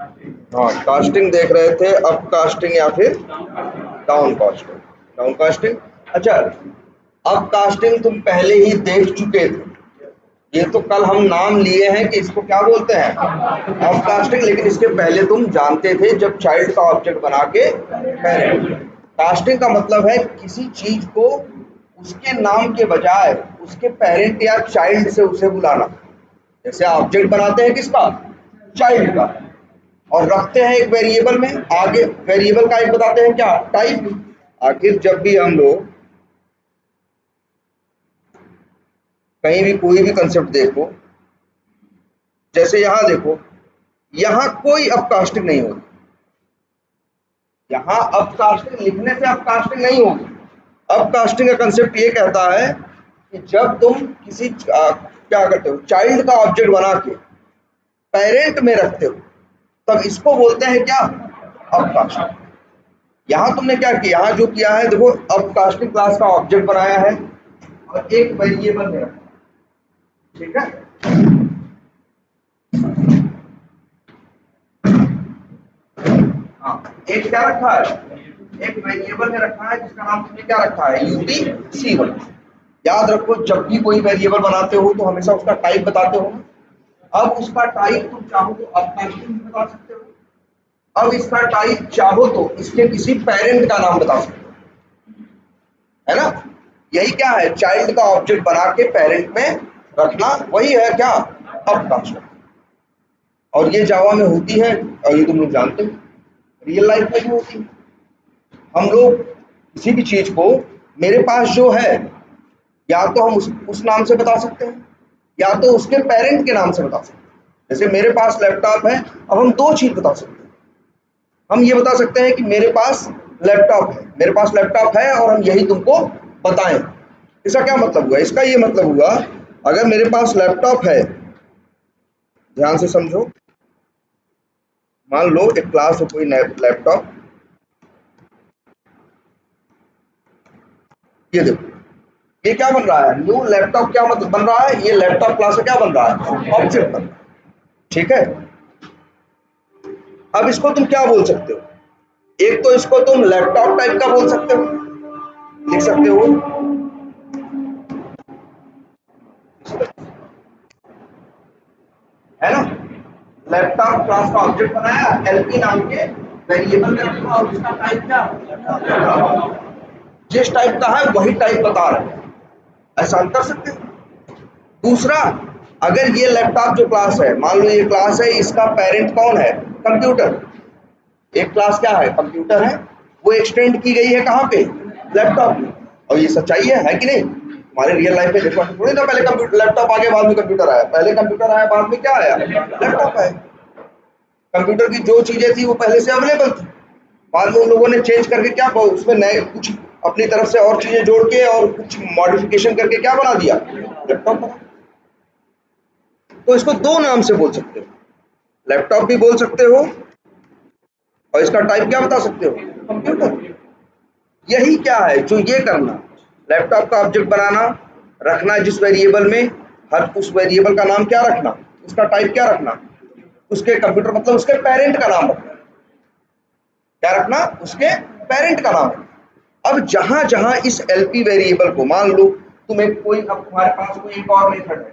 हाँ, कास्टिंग देख रहे थे, अप कास्टिंग या फिर डाउन कास्टिंग। डाउन कास्टिंग, अच्छा, अप कास्टिंग तुम पहले ही देख चुके थे। ये तो कल हम नाम लिए हैं कि इसको क्या बोलते हैं, अप कास्टिंग, लेकिन इसके पहले तुम जानते थे जब चाइल्ड का ऑब्जेक्ट बना के पेरेंट। कास्टिंग का मतलब है किसी चीज को उसके नाम के बजाय उसके पेरेंट या चाइल्ड से उसे बुलाना। जैसे ऑब्जेक्ट बनाते हैं किसका, चाइल्ड का, और रखते हैं एक वेरिएबल में, आगे वेरिएबल का एक बताते हैं क्या, टाइप। आखिर जब भी हम लोग कहीं भी कोई भी कंसेप्ट देखो, जैसे यहाँ देखो, यहाँ कोई अपकास्टिंग नहीं होती, यहाँ अपकास्टिंग लिखने से अपकास्टिंग नहीं होगी। अपकास्टिंग का कंसेप्ट ये कहता है कि जब तुम किसी क्या करते हो, चाइल्ड का ऑब्जेक्ट बना के पेरेंट में रखते हो, तब इसको बोलते हैं क्या, अपकास्टिंग। यहाँ तुमने क्या किया, यहाँ जो किया है देखो, अपकास्टिंग क्लास का ऑब्जेक्ट बनाया है और एक वेरिएबल में रखा, ठीक है। हाँ, एक क्या रखा है, एक वेरिएबल में रखा है जिसका नाम तुमने क्या रखा है, UTC1। याद रखो, जब भी कोई वेरिएबल बनाते हो तो हमेशा उसका टाइप बताते हो। अब उसका टाइप तुम चाहो तो अपकास्टिंग भी बता सकते हो, अब इसका टाइप चाहो तो इसके किसी पेरेंट का नाम बता सकते हो, है ना। यही क्या है, चाइल्ड का ऑब्जेक्ट बना के पेरेंट में रखना, वही है क्या, अपकास्टिंग। और ये जावा में होती है, और ये तुम लोग जानते हो, रियल लाइफ में भी होती है। हम लोग किसी भी चीज को मेरे पास जो है, या तो हम उस नाम से बता सकते हैं, या तो उसके पेरेंट के नाम से बता सकते हैं। जैसे मेरे पास लैपटॉप है, अब हम दो चीज बता सकते हैं। हम ये बता सकते हैं कि मेरे पास लैपटॉप है, मेरे पास लैपटॉप है, और हम यही तुमको बताएं। इसका क्या मतलब हुआ, इसका ये मतलब हुआ, अगर मेरे पास लैपटॉप है, ध्यान से समझो, मान लो एक क्लास है, कोई लैपटॉप, ये देखो, ये क्या बन रहा है, न्यू लैपटॉप, क्या मतलब बन रहा है, ये लैपटॉप क्लास से क्या बन रहा है, ऑब्जेक्ट बन रहा है, ठीक है। अब इसको तुम क्या बोल सकते हो, एक तो इसको तुम लैपटॉप टाइप का बोल सकते हो, लिख सकते हो, है ना। लैपटॉप क्लास का ऑब्जेक्ट बनाया, एलपी नाम के वेरिएबल में रखा, और उसका टाइप क्या, जिस टाइप का है वही टाइप बता रहे हैं, ऐसा हम कर सकते हैं। दूसरा, अगर ये लैपटॉप जो क्लास है, मान लो ये क्लास है, इसका पेरेंट कौन है, कंप्यूटर। एक क्लास क्या है, कंप्यूटर है, वो एक्सटेंड की गई है कहाँ पे, लैपटॉप में। और ये सच्चाई है कि नहीं, हमारे रियल लाइफ में देखो, थोड़ी ना पहले कंप्यूटर लैपटॉप आगे बाद में कंप्यूटर आया, पहले कंप्यूटर आया बाद में क्या आया, लैपटॉप आया। कंप्यूटर की जो चीजें थी वो पहले से अवेलेबल थी, बाद में उन लोगों ने चेंज करके क्या, उसमें नए कुछ अपनी तरफ से और चीजें जोड़ के और कुछ मॉडिफिकेशन करके क्या बना दिया, लैपटॉप बना। तो इसको दो नाम से बोल सकते हो, लैपटॉप भी बोल सकते हो, और इसका टाइप क्या बता सकते हो, कंप्यूटर। यही क्या है जो ये करना, लैपटॉप का ऑब्जेक्ट बनाना, रखना जिस वेरिएबल में, हर उस वेरिएबल का नाम क्या रखना, उसका टाइप क्या रखना, उसके कंप्यूटर मतलब उसके पेरेंट का नाम रखना, क्या रखना, उसके पेरेंट का नाम रखना। अब जहां जहां इस एलपी वेरिएबल को, मान लो तुम एक कोई, अब तुम्हारे पास कोई एक और मेथड है,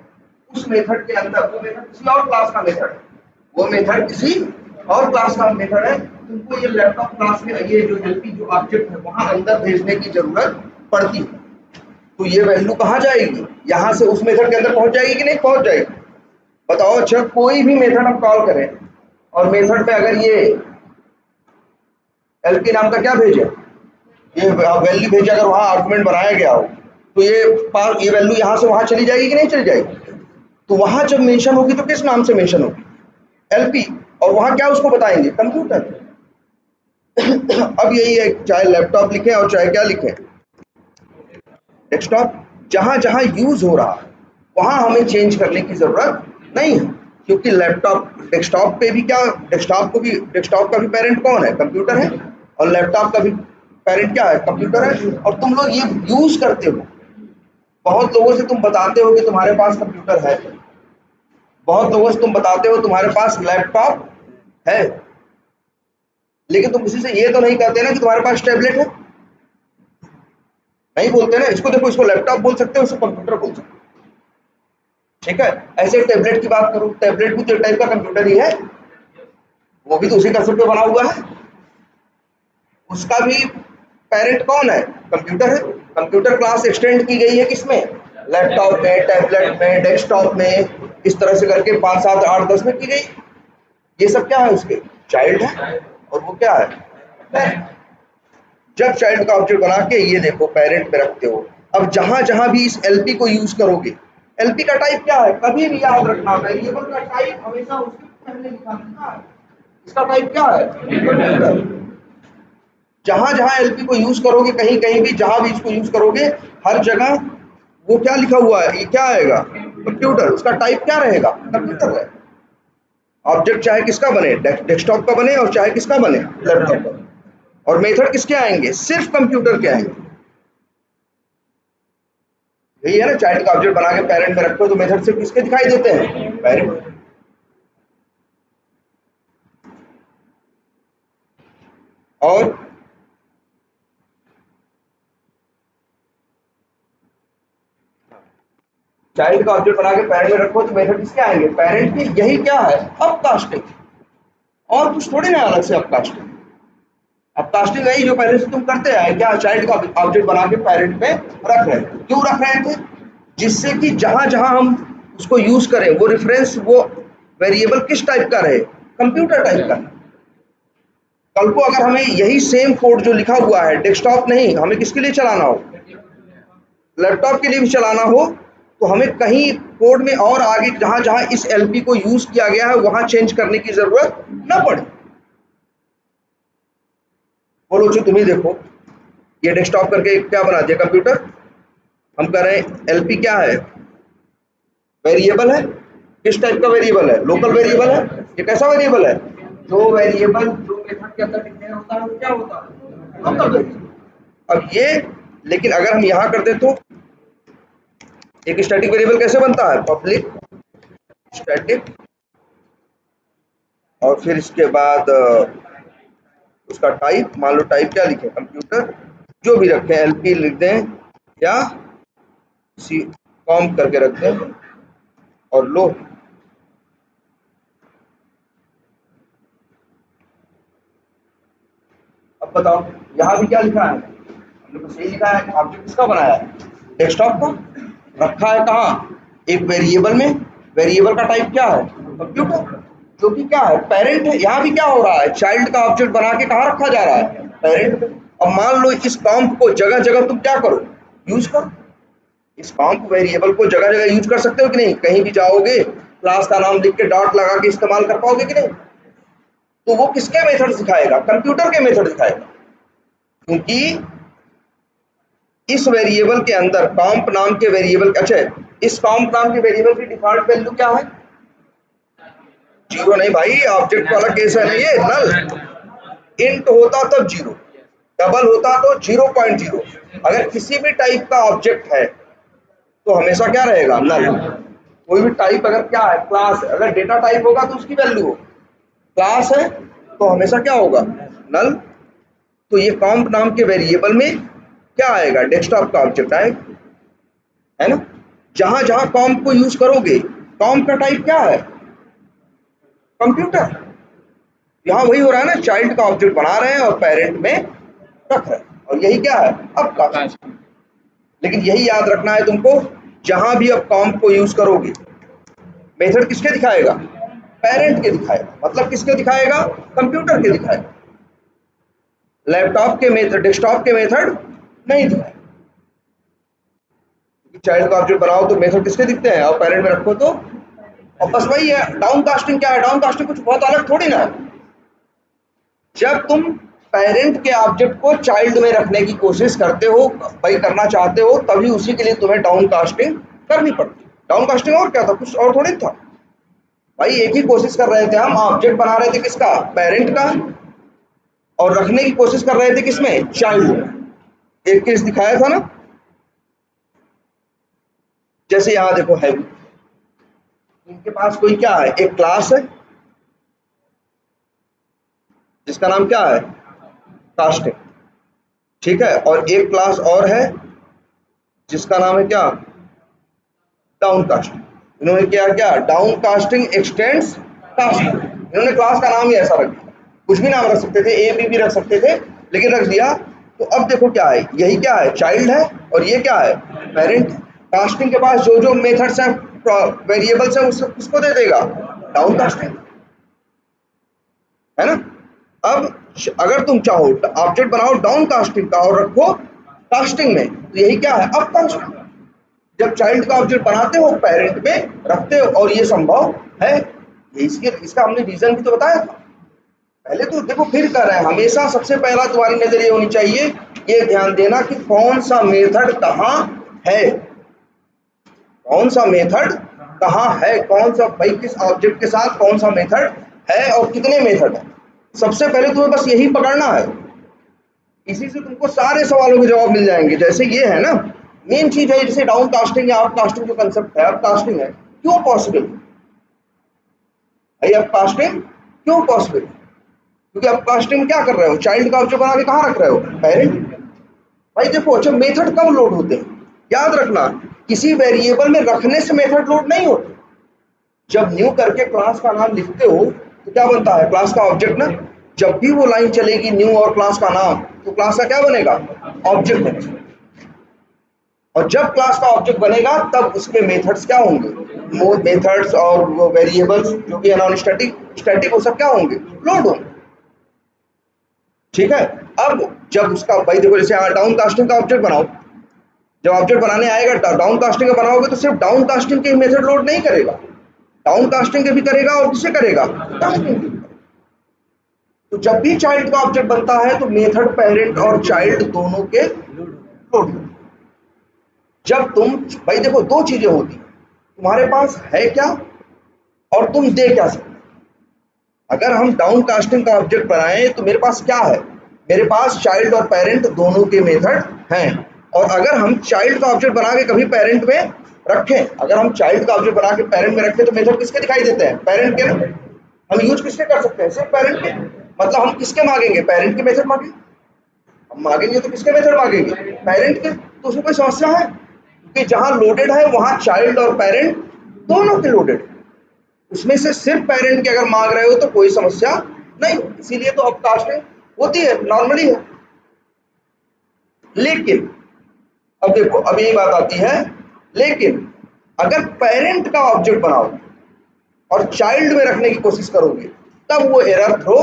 उस मेथड के अंदर, वो मेथड किसी और क्लास का मेथड है, वो मेथड किसी और क्लास का मेथड है, तुमको ये लैपटॉप क्लास में ये जो एलपी जो ऑब्जेक्ट है वहां अंदर भेजने की जरूरत पड़ती है। तो ये वैल्यू कहाँ जाएगी, यहाँ से उस मेथड के अंदर पहुंच जाएगी कि नहीं पहुंच जाएगी, बताओ। अच्छा, कोई भी मेथड हम कॉल करें और मेथड में अगर ये एलपी नाम का क्या भेजे, ये वैल्यू भेजा, अगर वहां आर्गुमेंट बनाया गया हो, तो ये वैल्यू यहाँ से वहां चली जाएगी कि नहीं चली जाएगी। तो वहां जब मेंशन होगी तो किस नाम से मेंशन होगी, एलपी, और वहां क्या उसको बताएंगे, कंप्यूटर। अब यही है, चाहे लैपटॉप लिखें और चाहे क्या लिखें, डेस्कटॉप, जहां जहां यूज हो रहा है वहां हमें चेंज करने की जरूरत नहीं है, क्योंकि लैपटॉप डेस्कटॉप पे भी क्या, डेस्कटॉप का भी पेरेंट कौन है, कंप्यूटर है, और लैपटॉप का भी पेरेंट क्या है, कंप्यूटर है। और तुम लोग ये यूज करते हो, बहुत लोगों से तुम बताते हो कि तुम्हारे पास कंप्यूटर है, बहुत लोगों से तुम बताते हो तुम्हारे पास लैपटॉप है, लेकिन तुम किसी से ये तो नहीं कहते ना कि तुम्हारे पास टैबलेट है, नहीं बोलते ना। इसको देखो, इसको लैपटॉप बोल सकते हो, इसको कंप्यूटर बोल सकते हो, ठीक है। ऐसे टैबलेट की बात करूं, टैबलेट भी तो एक टाइप का कंप्यूटर ही है, वो भी तो उसी कंसेप्ट पे बना हुआ है। उसका भी पेरेंट कौन है? कंप्यूटर है। कंप्यूटर क्लास एक्सटेंड की गई है किसमें? लैपटॉप में, टैबलेट में, डेस्कटॉप में, इस तरह से करके 5, 7, 8, 10 में की गई। ये सब क्या है? उसके चाइल्ड है, और वो क्या है? पेरेंट। जब चाइल्ड का ऑब्जेक्ट बना के ये देखो पेरेंट में रखते हो, अब जहां जहां भी इस एलपी को यूज करोगे, एलपी का टाइप क्या है? कभी भी याद रखना, वेरिएबल का टाइप हमेशा उसके पहले लिखा रहता है। इसका टाइप क्या है? जहां जहां एलपी को यूज करोगे, कहीं कहीं भी जहां भी इसको यूज करोगे, हर जगह वो क्या लिखा हुआ है? ये क्या आएगा? कंप्यूटर। उसका टाइप क्या रहेगा? कंप्यूटर रहेगा। ऑब्जेक्ट चाहे किसका बने, डेस्कटॉप का बने, और चाहे किसका बने, लैपटॉप का। और मेथड किसके आएंगे? सिर्फ कंप्यूटर के आएंगे। यही है ना, चाइल्ड का ऑब्जेक्ट बना के पेरेंट में रखो तो मेथड सिर्फ किसके दिखाई देते हैं? पेरेंट। और चाइल्ड का ऑब्जेक्ट बना के पेरेंट में रखो तो मेथड किसके आएंगे? पेरेंट के। यही क्या है? अपकास्टिंग। और कुछ थोड़ी ना अलग से अपकास्टिंग। अपकास्टिंग यही जो पहले से तुम करते आए, क्या? चाइल्ड का ऑब्जेक्ट बना के पेरेंट में रख रहे थे। क्यों रख रहे थे? जिससे कि जहां जहां हम उसको यूज करें, वो रेफरेंस, वो वेरिएबल किस टाइप का रहे? कंप्यूटर टाइप का। कल को अगर हमें यही सेम कोड जो लिखा हुआ है, डेस्कटॉप नहीं, हमें किसके लिए चलाना हो? लैपटॉप के लिए भी चलाना हो, तो हमें कहीं कोड में और आगे जहां जहां इस एलपी को यूज किया गया है वहां चेंज करने की जरूरत न पड़े। बोलो जो तुम ही देखो, ये डेस्कटॉप करके क्या बना दिया? कंप्यूटर। हम कह रहे हैं एलपी क्या है? वेरिएबल है। किस टाइप का वेरिएबल है? लोकल वेरिएबल है। ये कैसा वेरिएबल है? जो वेरिएबल जो मेथड के अंदर डिक्लेयर होता है वो क्या होता है? Local variable. अब ये, लेकिन अगर हम यहां कर दे तो एक स्टैटिक वेरिएबल कैसे बनता है? पब्लिक स्टैटिक, और फिर इसके बाद उसका टाइप, मान लो टाइप क्या लिखे? कंप्यूटर। जो भी रखें, एलपी लिख दें या सी कॉम करके रख दें, और लो। अब बताओ यहाँ भी क्या लिखा है? हमने बस यही लिखा है। ऑब्जेक्ट किसका बनाया है? डेस्कटॉप का। रखा है कहाँ? एक वेरिएबल में। वेरिएबल का टाइप क्या है? कंप्यूटर। जो कि क्या है? पेरेंट है। यहाँ भी क्या हो रहा है? चाइल्ड का ऑब्जेक्ट बना के कहाँ रखा जा रहा है? पेरेंट पे। अब मान लो इस कॉम्प को जगह जगह तुम क्या करो? यूज करो। इस कॉम्प वेरिएबल को जगह जगह यूज कर सकते हो कि नहीं? कहीं भी जाओगे, क्लास का नाम लिख के डॉट लगा के इस्तेमाल कर पाओगे कि नहीं? तो वो किसके मेथड दिखाएगा? कंप्यूटर के मेथड दिखाएगा। क्योंकि इस वेरिएबल के अंदर कॉम्प नाम के वेरिएबल, अच्छा, इस कॉम्प नाम के वेरिएबल की डिफॉल्ट वैल्यू क्या है? जीरो नहीं भाई, ऑब्जेक्ट वाला केस है ना ये, नल। इंट होता तब जीरो, डबल होता तो 0.0। अगर किसी भी टाइप का ऑब्जेक्ट है तो हमेशा क्या रहेगा? नल। कोई भी टाइप अगर क्या है? क्लास। अगर डेटा टाइप होगा तो उसकी वैल्यू हो। क्लास है तो हमेशा क्या होगा? नल। तो ये कॉम्प नाम के वेरिएबल में क्या आएगा? डेस्कटॉप का ऑब्जेक्ट आएगा, है ना। जहां जहां कॉम्प को यूज करोगे, कॉम्प का टाइप क्या है? कंप्यूटर। यहाँ वही हो रहा है ना, चाइल्ड का ऑब्जेक्ट बना रहे हैं और पेरेंट में रख रहे हैं, और यही क्या है? अब का। लेकिन यही याद रखना है तुमको, जहां भी अब कॉम्प को यूज करोगे, मेथड किसके दिखाएगा? पेरेंट के दिखाएगा। मतलब किसके दिखाएगा? कंप्यूटर के दिखाएगा। लैपटॉप के मेथड, डेस्कटॉप के मेथड नहीं दिखाएगा। चाइल्ड का ऑब्जेक्ट बनाओ तो मेथड किसके दिखते हैं, और पेरेंट में रखो तो। और बस वही है। डाउन कास्टिंग क्या है? डाउन कास्टिंग कुछ बहुत अलग थोड़ी ना है। जब तुम पेरेंट के ऑब्जेक्ट को चाइल्ड में रखने की कोशिश करते हो, भाई करना चाहते हो, तभी उसी के लिए तुम्हें डाउन कास्टिंग करनी पड़ती है। डाउन कास्टिंग और क्या था? कुछ और थोड़ी था भाई। एक ही कोशिश कर रहे थे हम, ऑब्जेक्ट बना रहे थे किसका? पेरेंट का, और रखने की कोशिश कर रहे थे किसमें? चाइल्ड में। एक केस दिखाया था ना, जैसे यहाँ देखो है, इनके पास कोई क्या है? एक क्लास है, जिसका नाम क्या है, कास्टिंग। ठीक है, और एक क्लास और है जिसका नाम है क्या, डाउन कास्टिंग। इन्होंने क्या क्या, डाउन कास्टिंग एक्सटेंड्स कास्टिंग। इन्होंने क्लास का नाम ही ऐसा रख दिया, कुछ भी नाम रख सकते थे, ए बी भी रख सकते थे, लेकिन रख दिया। तो अब देखो क्या है, यही क्या है, चाइल्ड है, और ये क्या है, पेरेंट। कास्टिंग के पास जो जो मेथड्स हैं, वेरिएबल्स हैं, उसको किसको दे देगा, डाउन कास्टिंग, है ना। अब अगर तुम चाहो ऑब्जेक्ट बनाओ डाउन कास्टिंग का और रखो कास्टिंग में, तो यही क्या है, अप कास्टिंग। जब चाइल्ड का ऑब्जेक्ट बनाते हो पेरेंट में रखते हो, और ये संभव है, ये इसका हमने रीजन भी तो बताया था पहले। तो देखो फिर कर रहे हैं, हमेशा सबसे पहला तुम्हारी नजर ये होनी चाहिए, ये ध्यान देना कि कौन सा मेथड कहाँ है, कौन सा मेथड कहाँ है, कौन सा भाई किस ऑब्जेक्ट के साथ कौन सा मेथड है और कितने मेथड है। सबसे पहले तुम्हें बस यही पकड़ना है, इसी से तुमको सारे सवालों के जवाब मिल जाएंगे। जैसे ये है ना, मेन चीज है, जैसे डाउन कास्टिंग या अप कास्टिंग जो कंसेप्ट है, अप कास्टिंग है क्यों पॉसिबल है, अप कास्टिंग क्यों पॉसिबल, क्योंकि अप कास्टिंग में क्या कर रहे हो, चाइल्ड का ऑब्जेक्ट बना के कहाँ रख रहे हो, पेरेंट। भाई देखो, अच्छा मेथड कब लोड होते हैं, याद रखना, किसी वेरिएबल में रखने से मेथड लोड नहीं होते। जब न्यू करके क्लास का नाम लिखते हो तो क्या बनता है, क्लास का ऑब्जेक्ट ना। जब भी वो लाइन चलेगी न्यू और क्लास का नाम, तो क्लास का क्या बनेगा, ऑब्जेक्ट बनेगा। और जब क्लास का ऑब्जेक्ट बनेगा तब उसके मेथड्स क्या होंगे, मेथड्स और वो वेरिएबल्स जो भी है नॉन स्टैटिक स्टैटिक, वो सब क्या होंगे, लोड होंगे। ठीक है, अब जब उसका भाई देखो, जैसे डाउन कास्टिंग का ऑब्जेक्ट बनाओ, जब ऑब्जेक्ट बनाने आएगा डाउन कास्टिंग का बनाओगे तो सिर्फ डाउन कास्टिंग के मेथड लोड नहीं करेगा, डाउन कास्टिंग के भी करेगा, और किससे करेगा, कास्टिंग के। तो जब भी चाइल्ड का ऑब्जेक्ट बनता है तो मेथड पेरेंट और चाइल्ड दोनों के लोड। जब तुम भाई देखो, दो चीजें होती हैं, तुम्हारे पास है क्या और तुम दे क्या सकते। अगर हम डाउन कास्टिंग का ऑब्जेक्ट बनाएं तो मेरे पास क्या है, मेरे पास चाइल्ड और पेरेंट दोनों के मेथड हैं। और अगर हम चाइल्ड का ऑब्जेक्ट बना के कभी पेरेंट में रखें, अगर हम चाइल्ड का ऑब्जेक्ट बना के पेरेंट में रखें तो मेथड किसके दिखाई देते हैं, पेरेंट के ना। हम यूज किसके कर सकते हैं, सिर्फ पेरेंट के। मतलब हम किसके मांगेंगे, पेरेंट के मेथड मांगेंगे। हम मांगेंगे तो किसके मेथड मांगेंगे, पेरेंट के। तो उसमें कोई समस्या है, क्योंकि जहां लोडेड है वहां चाइल्ड और पेरेंट दोनों के लोडेड, उसमें से सिर्फ पेरेंट के अगर मांग रहे हो तो कोई समस्या नहीं। इसीलिए तो अपकास्टिंग होती है, नॉर्मली है। लेकिन अब देखो, अब यही बात आती है, लेकिन अगर पेरेंट का ऑब्जेक्ट बनाओ और चाइल्ड में रखने की कोशिश करोगे तब वो एरर थ्रो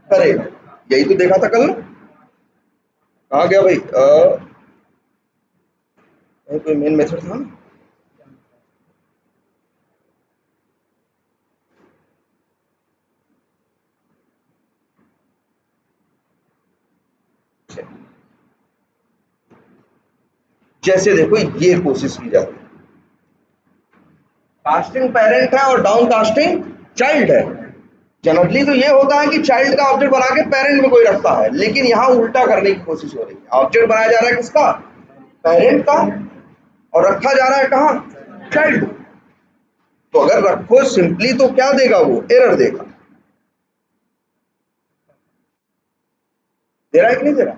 करेगा। यही तो देखा था कल ना, कहा गया भाई, कोई मेन मेथड था ना, जैसे देखो ये कोशिश की जाती है, कास्टिंग पेरेंट है और डाउन कास्टिंग चाइल्ड है। जनरली तो ये होता है कि चाइल्ड का ऑब्जेक्ट बना के पेरेंट में कोई रखता है, लेकिन यहाँ उल्टा करने की कोशिश हो रही है। ऑब्जेक्ट बनाया जा रहा है किसका, पेरेंट का, और रखा जा रहा है कहाँ, चाइल्ड। तो अगर रखो सिंपली तो क्या देगा, वो एरर देगा। दे रहा है कि नहीं दे रहा,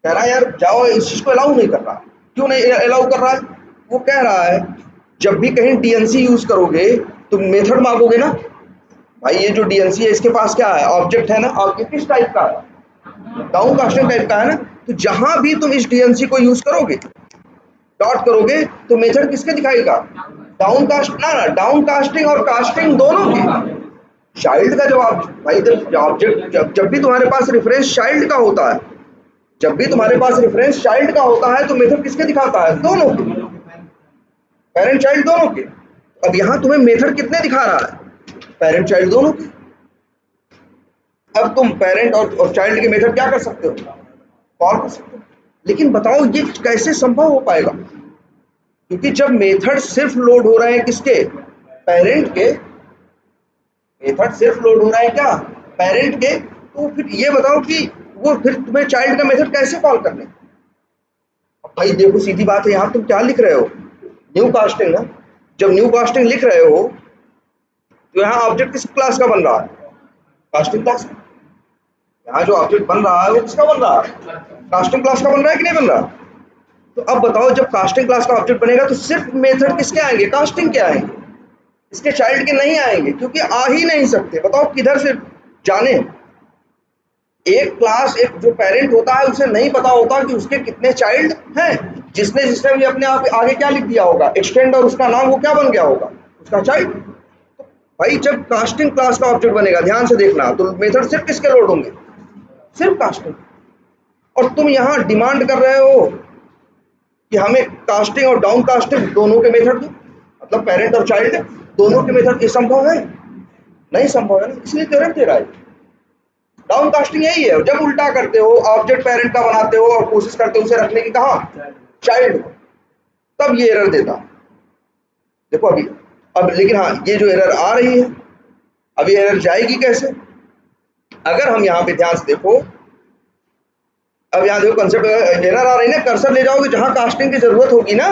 कह रहा है यार जाओ, इस चीज को अलाउ नहीं कर रहा। क्यों नहीं अलाउ कर रहा है, वो कह रहा है जब भी कहीं डीएनसी यूज करोगे तो मेथड मांगोगे ना। भाई ये जो डीएनसी है इसके पास क्या है, ऑब्जेक्ट है ना, ऑब्जेक्ट किस टाइप का है, डाउन कास्टिंग टाइप का है ना। तो जहां भी तुम इस डीएनसी को यूज करोगे, डॉट करोगे, तो मेथड किसके दिखाएगा, डाउन कास्ट ना, डाउन कास्टिंग और कास्टिंग दोनों की। चाइल्ड का जवाब भाई, ऑब्जेक्ट जब भी तुम्हारे पास रेफरेंस चाइल्ड का होता है, जब भी तुम्हारे पास रेफरेंस चाइल्ड का होता है तो मेथड किसके दिखाता है, दोनों के, पेरेंट चाइल्ड दोनों के। अब यहाँ तुम्हें मेथड कितने दिखा रहा है, पेरेंट चाइल्ड दोनों के। अब तुम पेरेंट और चाइल्ड के मेथड क्या कर सकते हो, कॉल कर सकते हो। लेकिन बताओ ये कैसे संभव हो पाएगा, क्योंकि जब मेथड सिर्फ लोड हो रहे हैं किसके, पेरेंट के, मेथड सिर्फ लोड हो रहा है क्या, पेरेंट के। तो फिर ये बताओ कि वो फिर तुम्हें चाइल्ड का मेथड कैसे कॉल करने। अब भाई देखो सीधी बात है, यहाँ तुम क्या लिख रहे हो, न्यू कास्टिंग ना। जब न्यू कास्टिंग लिख रहे हो तो यहाँ ऑब्जेक्ट किस क्लास का बन रहा है, कास्टिंग क्लास। यहाँ जो ऑब्जेक्ट बन रहा है वो किसका बन रहा है? कास्टिंग क्लास का बन रहा है कि नहीं बन रहा? तो अब बताओ, जब कास्टिंग क्लास का ऑब्जेक्ट बनेगा तो सिर्फ मेथड किसके आएंगे? कास्टिंग के आएंगे, इसके चाइल्ड के नहीं आएंगे, क्योंकि आ ही नहीं सकते। बताओ किधर से जाने? एक क्लास, एक जो पेरेंट होता है उसे नहीं पता होता कि उसके कितने चाइल्ड हैं। जिसने जिसने भी अपने आप आगे क्या लिख दिया होगा, एक्सटेंड, और उसका नाम वो क्या बन गया होगा? उसका चाइल्ड। भाई जब कास्टिंग क्लास का ऑब्जेक्ट बनेगा, ध्यान से देखना, तो मेथड सिर्फ किसके लोड होंगे? सिर्फ कास्टिंग। और तुम यहाँ डिमांड कर रहे हो कि हमें कास्टिंग और डाउन कास्टिंग दोनों के मेथड दो, मतलब पेरेंट और चाइल्ड दोनों के मेथड। ये संभव है? नहीं संभव है ना, इसलिए थ्योरम दे रहा है। डाउन कास्टिंग यही है, जब उल्टा करते हो, ऑब्जेक्ट पेरेंट का बनाते हो और कोशिश करते हो उसे रखने की कहाँ? चाइल्ड, तब ये एरर देता। देखो अभी, अब लेकिन हाँ, ये जो एरर आ रही है, अभी एरर जाएगी कैसे? अगर हम यहाँ पे ध्यान से देखो, अब यहाँ देखो कंसेप्ट, एरर आ रही है ना, कर्सर ले जाओगे जहाँ कास्टिंग की जरूरत होगी ना,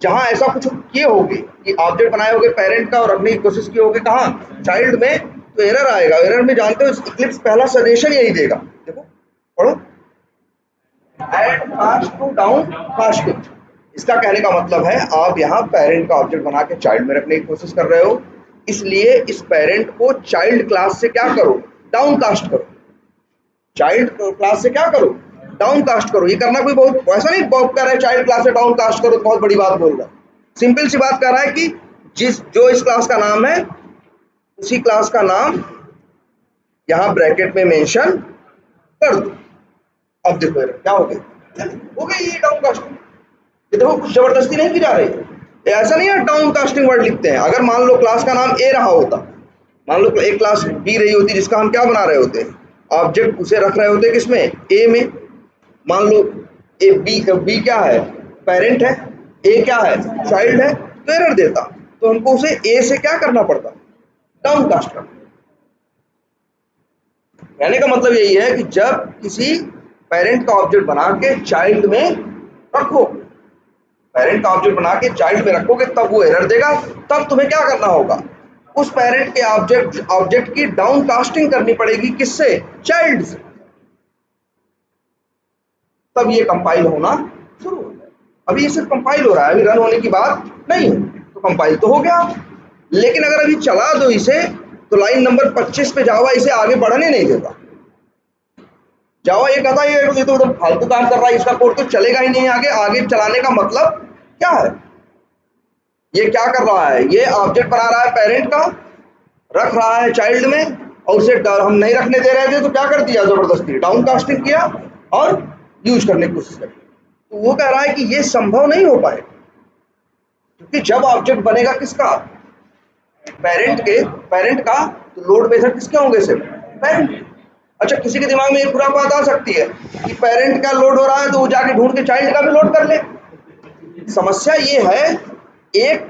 जहाँ ऐसा कुछ किए होगे कि ऑब्जेक्ट बनाए होगे पेरेंट का और रखने की कोशिश की होगी कहाँ? चाइल्ड में, तो एरर आएगा। एरर में जानते हो इक्लिप्स पहला सजेशन यही देगा, देखो पढ़ो, add cast to down casting. इसका कहने का मतलब है आप यहाँ पेरेंट का ऑब्जेक्ट बना के चाइल्ड में रखने की कोशिश कर रहे हो, इसलिए इस पेरेंट को चाइल्ड क्लास से क्या करो? डाउन कास्ट करो। चाइल्ड क्लास से क्या करो? डाउन कास्ट करो। ये करना कोई बहुत ऐसा नहीं बहुत कह रहा है चाइल्ड क्लास से डाउन कास्ट करो तो बहुत बड़ी बात बोल रहा है। सिंपल सी बात कर रहा है कि जो इस क्लास का नाम है उसी क्लास का नाम यहाँ ब्रैकेट में मेंशन कर दो। अब देखो क्या हो गया, हो गई ये डाउन कास्टिंग। ये देखो कुछ जबरदस्ती नहीं की जा रही है, ऐसा नहीं है डाउन कास्टिंग वर्ड लिखते हैं। अगर मान लो क्लास का नाम ए रहा होता, मान लो एक क्लास बी रही होती जिसका हम क्या बना रहे होते, ऑब्जेक्ट उसे रख रहे होते किसमें? ए में। मान लो ए बी क्या है? पेरेंट है, ए क्या है? चाइल्ड है, तो एरर देता। तो हमको उसे ए से क्या करना पड़ता? डाउन कास्ट करना। कहने का मतलब यही है कि जब किसी पेरेंट का ऑब्जेक्ट बना के चाइल्ड में रखो, पेरेंट का ऑब्जेक्ट बना के चाइल्ड में रखोगे तब वो एरर देगा। तब तुम्हें क्या करना होगा? उस पेरेंट के ऑब्जेक्ट की डाउन कास्टिंग करनी पड़ेगी, किससे? चाइल्ड से। तब ये कंपाइल होना शुरू हो जाए। अभी ये सिर्फ कंपाइल हो रहा है, अभी रन होने की बात नहीं है। तो कंपाइल तो हो गया, लेकिन अगर अभी चला दो इसे तो लाइन नंबर 25 पे जावा इसे आगे बढ़ने नहीं देगा। जावा ये कहता है ये तो एकदम फालतू काम कर रहा है, इसका कोड तो चलेगा ही नहीं आगे। आगे चलाने का मतलब क्या है? ये क्या कर रहा है? ये ऑब्जेक्ट बना रहा है पेरेंट का, रख रहा है चाइल्ड में, और उसे हम नहीं रखने दे रहे थे तो क्या कर दिया? जबरदस्ती डाउन कास्टिंग किया और यूज करने की कोशिश करी। तो वो कह रहा है कि ये संभव नहीं हो पाए, क्योंकि जब ऑब्जेक्ट बनेगा किसका? पेरेंट का, तो लोड मेथड किसके होंगे? सिर्फ पेरेंट। अच्छा, किसी के दिमाग में एक बुरा बात आ सकती है कि पेरेंट का लोड हो रहा है तो वो जाके ढूंढ के चाइल्ड का भी लोड कर ले। समस्या ये है एक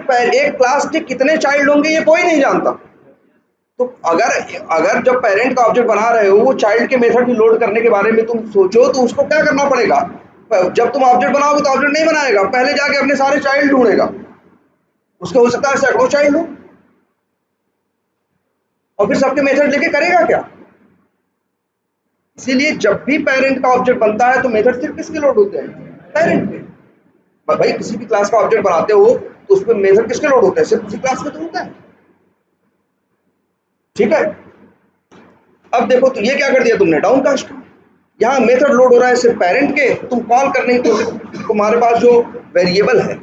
क्लास के कितने चाइल्ड होंगे ये कोई नहीं जानता। तो अगर जब पेरेंट का ऑब्जेक्ट बना रहे हो वो चाइल्ड के मेथड भी लोड करने के बारे में तुम सोचो, तो उसको क्या करना पड़ेगा? जब तुम ऑब्जेक्ट बनाओगे तो ऑब्जेक्ट नहीं बनाएगा, पहले जाके अपने सारे चाइल्ड ढूंढेगा। उसके हो सकता है सैकड़ों चाइल्ड हो, और फिर सबके मेथड लेके करेगा क्या? इसीलिए जब भी पेरेंट का ऑब्जेक्ट बनता है तो मेथड सिर्फ किसके लोड होते हैं? पेरेंट के। भाई किसी भी क्लास का ऑब्जेक्ट बनाते हो तो उसमें मेथड किसके लोड होते हैं? सिर्फ उसी क्लास के तो होता है। ठीक है, अब देखो तो ये क्या कर दिया तुमने? Down cast. यहाँ मेथड लोड हो रहा है सिर्फ पेरेंट के, तुम कॉल करने की कोशिश, तुम्हारे पास जो वेरिएबल है,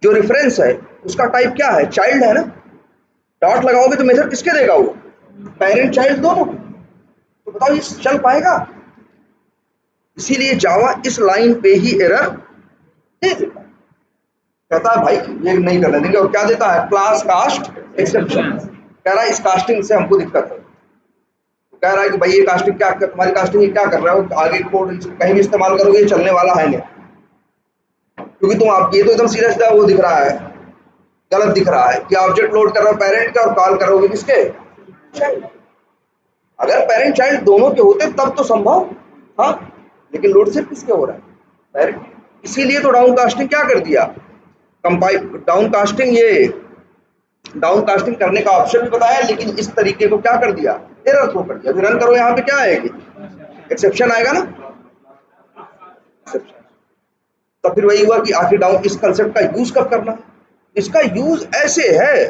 जो रेफरेंस है, उसका टाइप क्या है? चाइल्ड है ना। डॉट लगाओगे तो मेथड किसके देगा? वो पेरेंट चाइल्ड दोनों। तो बताओ ये चल पाएगा? इसीलिए जावा इस लाइन पे ही एरर दे देता है, कहता है भाई ये नहीं करने देंगे। और क्या देता है? Class cast exception. कह रहा है इस कास्टिंग से हमको दिक्कत है। तो कह रहा है कि भाई ये कास्टिंग क्या, तुम्हारी कास्टिंग क्या कर रहा हो? आगे कोड कहीं भी इस्तेमाल करोगे ये चलने वाला है नहीं, क्योंकि तुम आप ये तो एकदम सीधा सीधा वो दिख रहा है, गलत दिख रहा है कि ऑब्जेक्ट लोड कर रहा हो पेरेंट का और कॉल करोगे किसके? चाइल्ड। अगर पेरेंट चाइल्ड दोनों के होते तब तो संभव था, लेकिन लोड सिर्फ किसके हो रहा है? पेरेंट। इसीलिए तो डाउन कास्टिंग क्या कर दिया? कंपाइल डाउन कास्टिंग ये डाउन कास्टिंग करने का ऑप्शन भी बताया, लेकिन इस तरीके को क्या कर दिया, एरर थ्रो कर दिया। फिर रन करो, यहाँ पे क्या आएगी, एक्सेप्शन आएगा ना, एक्सेप्शन। तो फिर वही हुआ कि आखिर डाउन इस कंसेप्ट का यूज कब करना है। इसका यूज ऐसे है,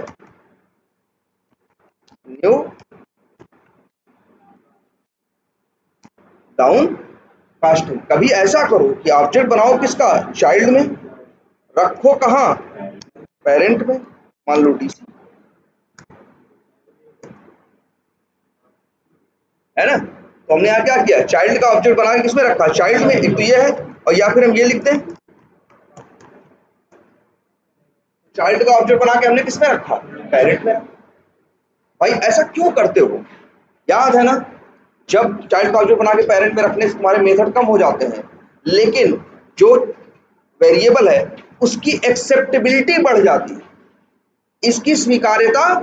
न्यू डाउन कास्टिंग। कभी ऐसा करो कि ऑब्जेक्ट बनाओ किसका, चाइल्ड में, रखो कहाँ, पेरेंट में, मान लो डीसी, है ना। तो हमने यहाँ क्या किया, चाइल्ड का ऑब्जेक्ट बना के किसमें रखा, चाइल्ड में। एक तो ये है, और या फिर हम ये लिखते हैं, चाइल्ड का ऑब्जेक्ट बना के हमने किसमें रखा, पेरेंट में। भाई ऐसा क्यों करते हो, याद है ना, जब चाइल्ड का ऑब्जेक्ट बना के पेरेंट में रखने से तुम्हारे मेथड कम हो जाते हैं, लेकिन जो वेरिएबल है उसकी एक्सेप्टेबिलिटी बढ़ जाती है, इसकी स्वीकार्यता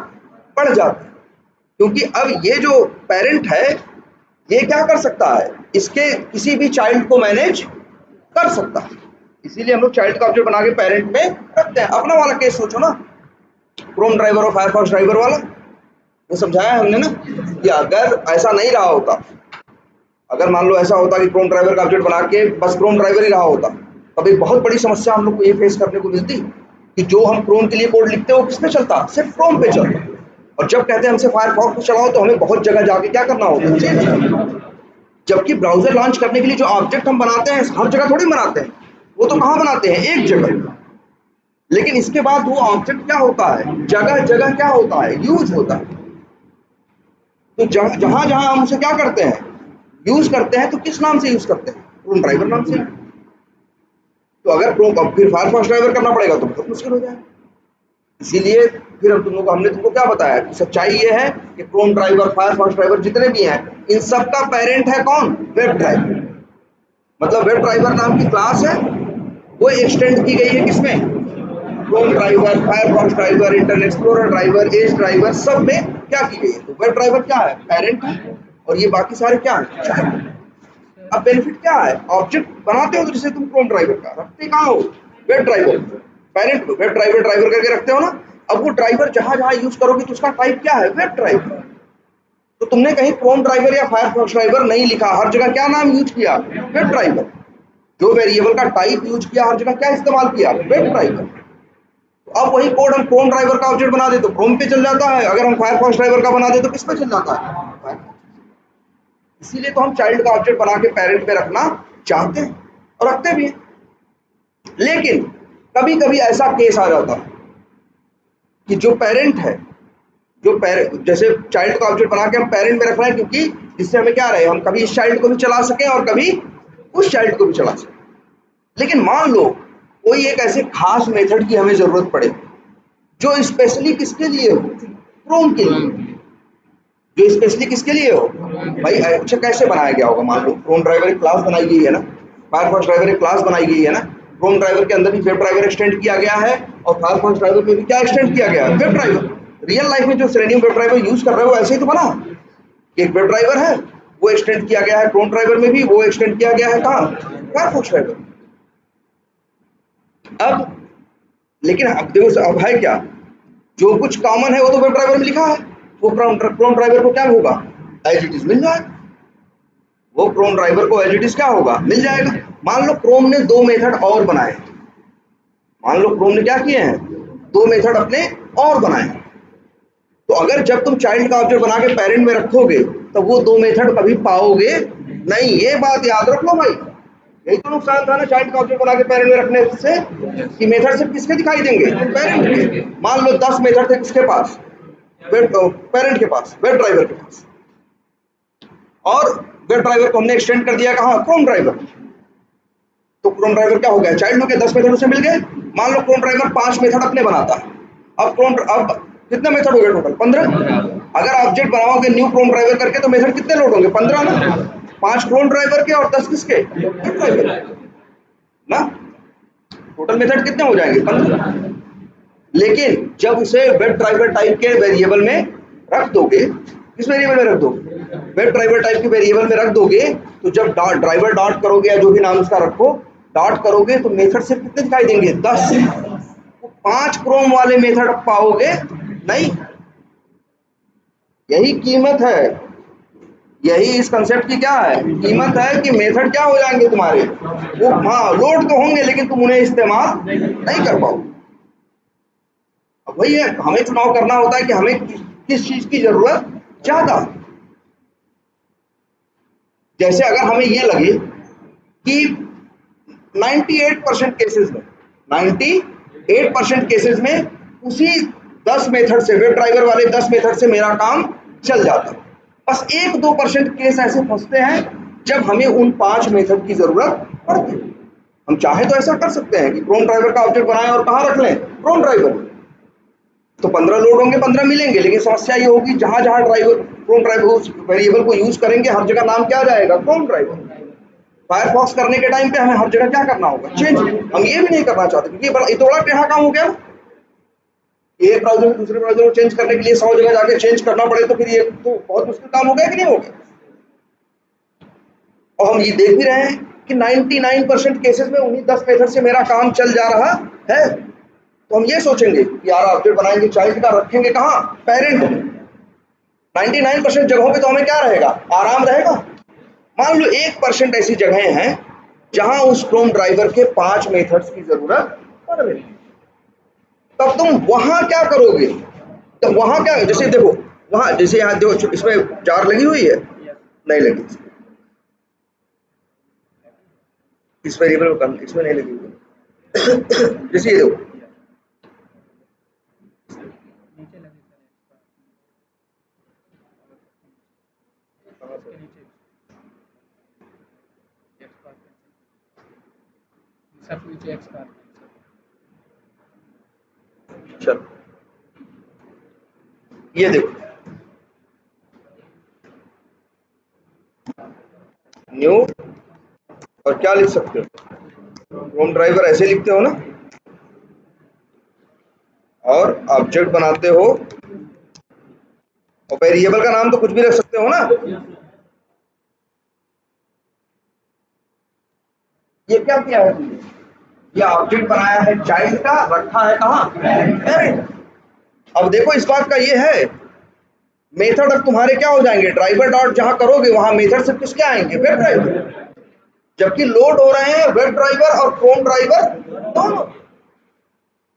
बढ़ जाती है। क्योंकि अब ये जो पेरेंट है ये क्या कर सकता है, इसके किसी भी चाइल्ड को मैनेज कर सकता है। इसीलिए हम लोग चाइल्ड का ऑब्जेक्ट बना के पेरेंट में रखते हैं। अपना वाला केस सोचो ना, क्रोम ड्राइवर और फायरफॉक्स ड्राइवर वाला, वो समझाया हमने ना कि अगर ऐसा नहीं रहा होता, अगर मान लो ऐसा होता कि क्रोम ड्राइवर का ऑब्जेक्ट बना के बस क्रोम ड्राइवर ही रहा होता, तब एक बहुत बड़ी समस्या हम लोग को ये फेस करने को मिलती कि जो हम क्रोम के लिए कोड लिखते हैं वो किस पे चलता, सिर्फ क्रोम पे चलता। और जब कहते हैं हमसे फायरफॉक्स पे चलाओ तो हमें बहुत जगह जाके क्या करना होता है। जबकि ब्राउजर लॉन्च करने के लिए जो ऑब्जेक्ट हम बनाते हैं हर जगह थोड़ी बनाते हैं, वो तो कहाँ बनाते हैं, एक जगह। लेकिन इसके बाद वो ऑब्जेक्ट क्या होता है, जगह जगह क्या होता है, यूज होता है। तो जहां जहां हम उसे क्या करते हैं, यूज करते हैं, तो किस नाम से यूज करते हैं, क्रोम ड्राइवर नाम से। तो अगर क्रोम फिर फायरफॉक्स ड्राइवर करना पड़ेगा तो बहुत मुश्किल हो जाएगा। इसीलिए फिर हम हमने तुमको क्या बताया कि सच्चाई ये है कि क्रोम ड्राइवर, फायरफॉक्स ड्राइवर जितने भी हैं, इन सब का पेरेंट है कौन, वेब ड्राइवर। मतलब वेब ड्राइवर नाम की क्लास है, वो एक्सटेंड की गई है किसमें, Chrome driver, Firefox driver, Internet Explorer driver, Edge driver, सब में क्या की गई है। तो वेब ड्राइवर क्या है, पेरेंट है, और ये बाकी सारे क्या है। अब बेनिफिट क्या है, ऑब्जेक्ट बनाते हो तो जैसे तुम क्रोम ड्राइवर का रखते कहाँ हो, web driver, parent web driver driver करके रखते हो ना। अब वो ड्राइवर जहां जहां यूज करोगे तो उसका टाइप क्या है, वेब ड्राइवर। तो तुमने कहीं क्रोम ड्राइवर या फायरफॉक्स ड्राइवर नहीं लिखा, हर जगह क्या नाम यूज किया, वेब ड्राइवर। जो वेरिएबल का टाइप यूज किया हर जगह क्या इस्तेमाल किया, वेब ड्राइवर। तो अब वही कोड हम क्रोम ड्राइवर का ऑब्जेक्ट बना दे तो क्रोम पे चल जाता है, अगर हम फायरफॉक्स ड्राइवर का बना दे तो किस पे चल जाता है। इसीलिए तो हम चाइल्ड का ऑब्जेक्ट बना के पेरेंट पे रखना चाहते हैं और रखते भी हैं। लेकिन कभी कभी ऐसा केस आ जाता है कि जो पेरेंट है, जैसे चाइल्ड का ऑब्जेक्ट बना के हम पेरेंट में रख रहे हैं, क्योंकि जिससे हमें क्या रहे, हम कभी इस चाइल्ड को भी चला सकें और कभी उस चाइल्ड को भी चला सकें। लेकिन मान लो कोई एक ऐसे खास मेथड की हमें जरूरत पड़े जो स्पेशली किसके लिए हो, क्रोम के लिए, जो स्पेशली किसके लिए हो भाई। अच्छा कैसे बनाया गया होगा, मान लो क्रोम ड्राइवर एक क्लास बनाई गई है ना, फायरफॉक्स ड्राइवर एक क्लास बनाई गई है ना, क्रोम ड्राइवर के अंदर भी वेब ड्राइवर एक्सटेंड किया गया है और फायरफॉक्स ड्राइवर में भी क्या एक्सटेंड किया गया है, वेब ड्राइवर। रियल लाइफ में जो सेलेनियम वेब ड्राइवर यूज कर रहे हो ऐसे ही तो बना, एक वेब ड्राइवर है वो एक्सटेंड किया गया है क्रोम ड्राइवर में भी, वो एक्सटेंड किया गया है कहाँ, फायरफॉक्स ड्राइवर। अब लेकिन अब देखो अब है क्या, जो कुछ कॉमन है वो तो वेब ड्राइवर में लिखा है, वो क्रोम ड्राइवर को क्या होगा, एज इट इज मिल जाएगा। वो क्रोम ड्राइवर को एज इट इज क्या होगा, मिल जाएगा। मान लो क्रोम ने दो मेथड और बनाए, मान लो क्रोम ने क्या किए हैं, दो मेथड अपने और बनाए। तो अगर जब तुम चाइल्ड का ऑब्जेक्ट बना के पेरेंट में रखोगे तो वो दो मेथड कभी पाओगे नहीं, ये बात याद रख लो भाई। यही तो नुकसान था ना चाइल्ड का ऑब्जेक्ट बना के पेरेंट में रखने से, कि मेथड सिर्फ किसके दिखाई देंगे, पेरेंट के। मान लो 10 मेथड थे किसके पास, पेरेंट के पास, वेब ड्राइवर के पास, और वेब ड्राइवर को हमने एक्सटेंड कर दिया कहाँ, क्रोम ड्राइवर। तो क्रोम ड्राइवर क्या हो गया, चाइल्ड हो गया, 10 मेथड उसे मिल गए। मान लो क्रोम ड्राइवर 5 मेथड अपने बनाता है, अब कितने मेथड हो गए टोटल, 15। अगर ऑब्जेक्ट बनाओगे न्यू क्रोम ड्राइवर करके तो मेथड कितने लोड होंगे, 15 ना, 5 क्रोम ड्राइवर के और 10 किसके, वेब ड्राइवर ना, टोटल मेथड कितने हो जाएंगे, 15। लेकिन जब उसे वेब ड्राइवर टाइप के वेरिएबल में रख दोगे, किस वेरिएबल में रख दोगे, वेब ड्राइवर टाइप के वेरिएबल में रख दोगे, तो जब ड्राइवर डॉट करोगे या जो भी नाम उसका रखो, डॉट करोगे तो मेथड सिर्फ कितने दिखाई देंगे, 10। 5 क्रोम वाले मेथड पाओगे नहीं, यही कीमत है, यही इस कंसेप्ट की क्या है, कीमत है कि मेथड क्या हो जाएंगे तुम्हारे, वो हाँ लोड तो होंगे लेकिन तुम उन्हें इस्तेमाल नहीं कर पाओगे। अब वही है, हमें चुनाव करना होता है कि हमें किस चीज की जरूरत ज्यादा। जैसे अगर हमें ये लगे कि 98% केसेस में 98% केसेस में उसी 10 मेथड से, वेब ड्राइवर वाले 10 मेथड से मेरा काम चल जाता है, बस 1-2% केस ऐसे फंसते हैं जब हमें उन 5 मेथड की जरूरत पड़ती है। हम चाहे तो ऐसा कर सकते हैं कि क्रोम ड्राइवर का ऑब्जेक्ट बनाएं और कहाँ रख लें, क्रोम ड्राइवर, तो 15 लोड होंगे 15 मिलेंगे, लेकिन समस्या ये होगी जहां जहां ड्राइवर क्रोम ड्राइवर उस वेरिएबल को यूज करेंगे हर जगह नाम क्या जाएगा, क्रोम ड्राइवर। फायरफॉक्स करने के टाइम पे हमें हर जगह क्या करना होगा, चेंज। हम ये भी नहीं करना चाहते क्योंकि ये तो बड़ा टेढ़ा काम हो गया। एक ब्राउजर से दूसरे ब्राउजर को चेंज करने के लिए 100 जगह जाके चेंज करना पड़े तो फिर ये तो बहुत मुश्किल काम हो गया कि नहीं हो गया। और हम ये देख भी रहे हैं कि 99% केसेस में उन्हीं 10 मेथड से मेरा काम चल जा रहा है। तो हम ये सोचेंगे कि यार ऑब्जेक्ट बनाएंगे चाइल्ड का, रखेंगे कहाँ, पेरेंट में। 99% जगहों पे तो हमें क्या रहेगा, आराम रहेगा। मान लो 1% ऐसी जगहें हैं जहां उस क्रोम ड्राइवर के 5 मेथड्स की जरूरत पड़ रही है, तब तुम वहां क्या करोगे, तो वहां क्या, जैसे देखो वहां, जैसे यहाँ जो इसमें जार लगी हुई है, नहीं लगी इस वेरिएबल में, इसमें नहीं लगी हुई है। जैसे ये देखो चलो ये देखो, न्यू, और क्या लिख सकते हो, क्रोम ड्राइवर ऐसे लिखते हो ना, और ऑब्जेक्ट बनाते हो, और वेरिएबल का नाम तो कुछ भी रख सकते हो ना। ये क्या किया है तुमने, ये ऑब्जेक्ट बनाया है चाइल्ड का, रखा है कहाँ, पेरेंट। अब देखो इस बात का ये है, मेथड अब तुम्हारे क्या हो जाएंगे, ड्राइवर डॉट जहां करोगे वहां मेथड से किसके आएंगे, वेब ड्राइवर। जबकि लोड हो रहे हैं वेब ड्राइवर और क्रोम ड्राइवर दोनों।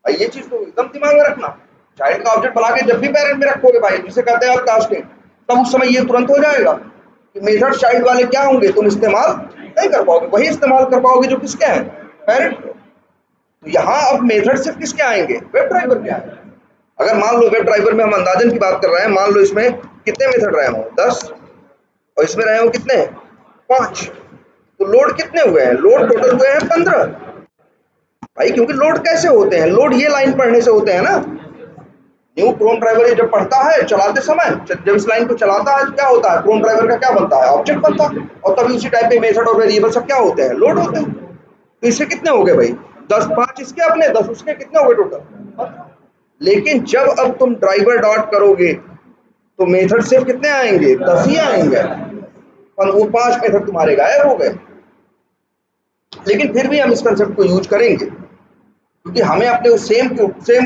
ये चीज तो एकदम दिमाग में रखना, चाइल्ड का ऑब्जेक्ट बना के जब भी पेरेंट में रखोगे भाई, जिसे कहते हैं आप कास्टिंग, तब उस समय ये तुरंत हो जाएगा कि मेथड चाइल्ड वाले क्या होंगे, तुम इस्तेमाल नहीं कर पाओगे, वही इस्तेमाल कर पाओगे जो किसके हैं, पेरेंट। तो यहाँ अब मेथड सिर्फ किसके आएंगे, वेब ड्राइवर के आएंगे। अगर मान लो वेब ड्राइवर में हम अंदाजन की बात कर रहे हैं, मान लो इसमें कितने मेथड रहे हो, 10, और इसमें रहे हो कितने, 5, तो लोड कितने हुए हैं, लोड टोटल हुए हैं 15 भाई। क्योंकि लोड कैसे होते हैं, लोड ये लाइन पढ़ने से होते हैं ना। न्यू क्रोम ड्राइवर ये जब पढ़ता है चलाते समय, जब इस लाइन को चलाता है तो क्या होता है, क्रोम ड्राइवर का क्या बनता है, ऑब्जेक्ट बनता है, और तभी उसी टाइप के मेथड और वेरिएबल सब क्या होते हैं, लोड होते हैं। तो इससे कितने हो गए भाई, 10, 5 इसके अपने, 10 उसके, कितने हो गए टोटल। लेकिन जब अब तुम ड्राइवर डॉट करोगे तो मेथड सिर्फ कितने आएंगे, 10 ही आएंगे, और वो 5 मेथड तुम्हारे गायब हो गए। लेकिन फिर भी हम इस कंसेप्ट को यूज करेंगे क्योंकि हमें अपने उस सेम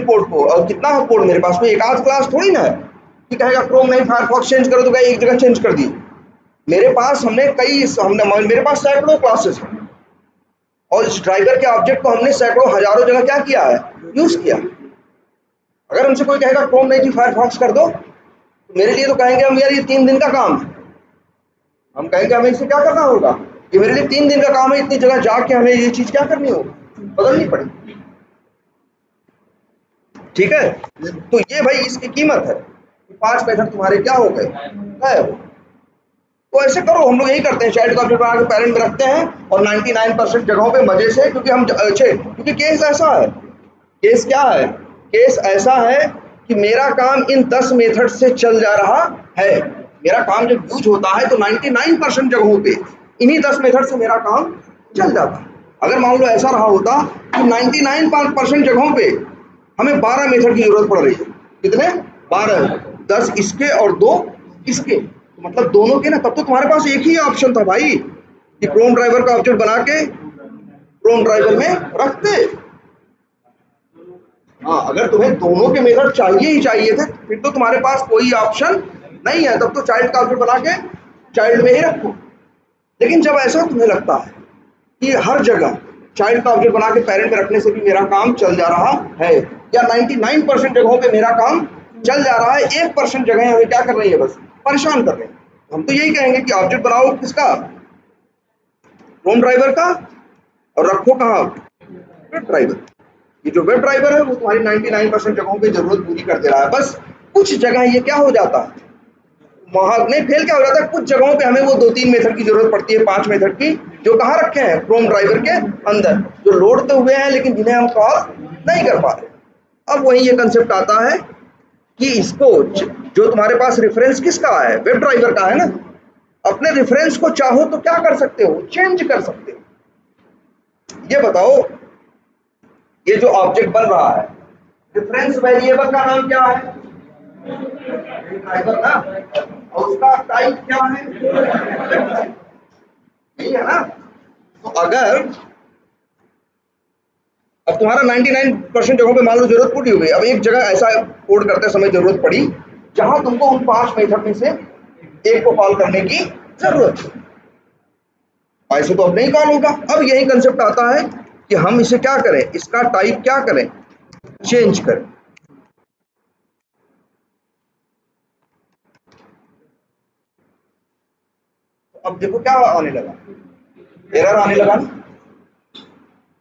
कोड को, और कितना है कोड मेरे पास में, एक आध क्लास थोड़ी ना है कि कहेगा क्रोम नहीं फायरफॉक्स चेंज करो तो एक जगह चेंज कर दी। मेरे पास मेरे पास सैकड़ों क्लासेस हैं, और इस ड्राइवर के ऑब्जेक्ट को हमने सैकड़ों हजारों जगह क्या किया है, यूज किया। अगर हमसे कोई कहेगा क्रोम नहीं थी फायरफॉक्स कर दो, तो मेरे लिए तो कहेंगे हम यार ये 3 दिन का काम है। हम कहेंगे हमें इसे क्या करना होगा, ये मेरे लिए 3 दिन का काम है, इतनी जगह जाके हमें ये चीज क्या करनी होगी, बदलनी पड़ेगी। ठीक है, तो ये भाई इसकी कीमत है, 5 मेथड तुम्हारे क्या हो गए, गायब। तो ऐसे करो, हम लोग यही करते हैं, चाइल्ड का ऑब्जेक्ट बना के पेरेंट में रखते हैं, और 99% जगहों पे मजे से, क्योंकि हम अच्छे, क्योंकि केस ऐसा है, केस क्या है, केस ऐसा है कि मेरा काम इन 10 मेथड से चल जा रहा है। मेरा काम जब यूज होता है तो 99% जगहों पे इन्हीं 10 मेथड से मेरा काम चल जाता है। अगर मान लो ऐसा रहा होता कि 99% जगहों पे हमें 12 मेथड की जरूरत पड़ रही है, कितने, 12, 10 इसके और 2 इसके, तो मतलब दोनों के ना, तब तो तुम्हारे पास एक ही ऑप्शन था भाई कि क्रोम ड्राइवर का ऑब्जेक्ट बना के क्रोम ड्राइवर में रखते। हाँ, अगर तुम्हें दोनों के मेथड चाहिए ही चाहिए थे फिर तो तुम्हारे पास कोई ऑप्शन नहीं है, तब तो चाइल्ड का ऑब्जेक्ट बना के चाइल्ड में ही रखो। लेकिन जब ऐसा तुम्हें लगता है कि हर जगह चाइल्ड का ऑब्जेक्ट बना के पेरेंट में रखने से भी मेरा काम चल जा रहा है, या 99% जगहों पे मेरा काम चल जा रहा है, 1% जगह हमें क्या कर रही है, बस परेशान कर रहे हैं, हम तो यही कहेंगे कि ऑब्जेक्ट बनाओ किसका, क्रोम ड्राइवर का, और रखो कहाँ, वेब ड्राइवर। ये जो वेब ड्राइवर है वो तुम्हारी 99% जगहों पे जरूरत पूरी कर दे रहा है। बस कुछ जगह ये क्या हो जाता है, वहां नहीं फेल क्या हो जाता है, कुछ जगहों पे हमें वो 2-3 मेथड की जरूरत पड़ती है, 5 मेथड की, जो कहाँ रखे हैं, क्रोम ड्राइवर के अंदर, जो लोड तो हुए हैं लेकिन जिन्हें हम कॉल नहीं कर पा रहे। अब वही ये कंसेप्ट आता है कि इसको जो तुम्हारे पास रेफरेंस किसका है, वेब ड्राइवर का है ना, अपने रेफरेंस को चाहो तो क्या कर सकते हो, चेंज कर सकते हो। ये बताओ, ये जो ऑब्जेक्ट बन रहा है, रेफरेंस वेरिएबल का नाम क्या है, ड्राइवर ना, और उसका टाइप क्या है, यही है ना। तो अगर अब तुम्हारा 99% जगहों पे मान लो जरूरत पूरी हो गई, अब एक जगह ऐसा कोड करते समय जरूरत पड़ी जहां तुमको उन 5 मेथड में से एक को कॉल करने की जरूरत है, ऐसे तो अब नहीं कॉल होगा। अब यही कंसेप्ट आता है कि हम इसे क्या करें, इसका टाइप क्या करें, चेंज करें। तो अब देखो क्या आने लगा, एरर आने लगा ना,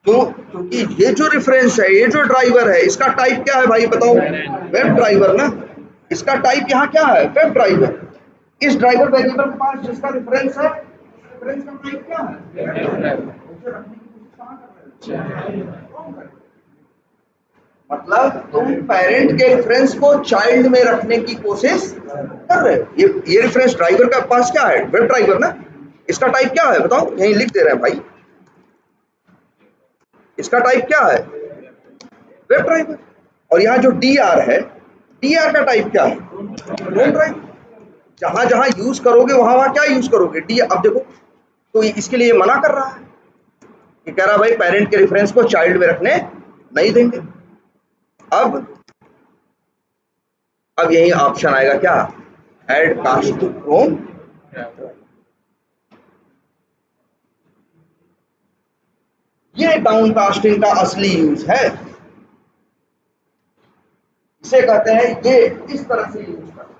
क्योंकि ये जो रेफरेंस है, ये जो ड्राइवर है, इसका टाइप क्या है भाई बताओ, वेब ड्राइवर ना, इसका टाइप यहाँ क्या है, वेब ड्राइवर। इस ड्राइवर वेरिएबल के पास जिसका रेफरेंस है, रेफरेंस का टाइप क्या है, उसे रखने की कोशिश कहाँ कर रहे हो, मतलब तुम पेरेंट के रेफरेंस को चाइल्ड में रखने की कोशिश कर रहे हो। ये रेफरेंस ड्राइवर का पास क्या है, वेब ड्राइवर ना, इसका टाइप क्या है बताओ, यही लिख दे रहे हैं भाई, इसका टाइप क्या है, वेब ड्राइवर। और यहाँ जो डी आर है, डी आर का टाइप क्या है, क्रोम ड्राइवर। जहां जहां यूज करोगे वहां वहां क्या यूज करोगे, डी। अब देखो, तो इसके लिए मना कर रहा है, ये कह रहा है भाई पेरेंट के रेफरेंस को चाइल्ड में रखने नहीं देंगे। अब यही ऑप्शन आएगा क्या, ऐड कास्ट टू क्रोम। ये डाउन कास्टिंग का असली यूज है, इसे कहते हैं, ये इस तरह से यूज करना।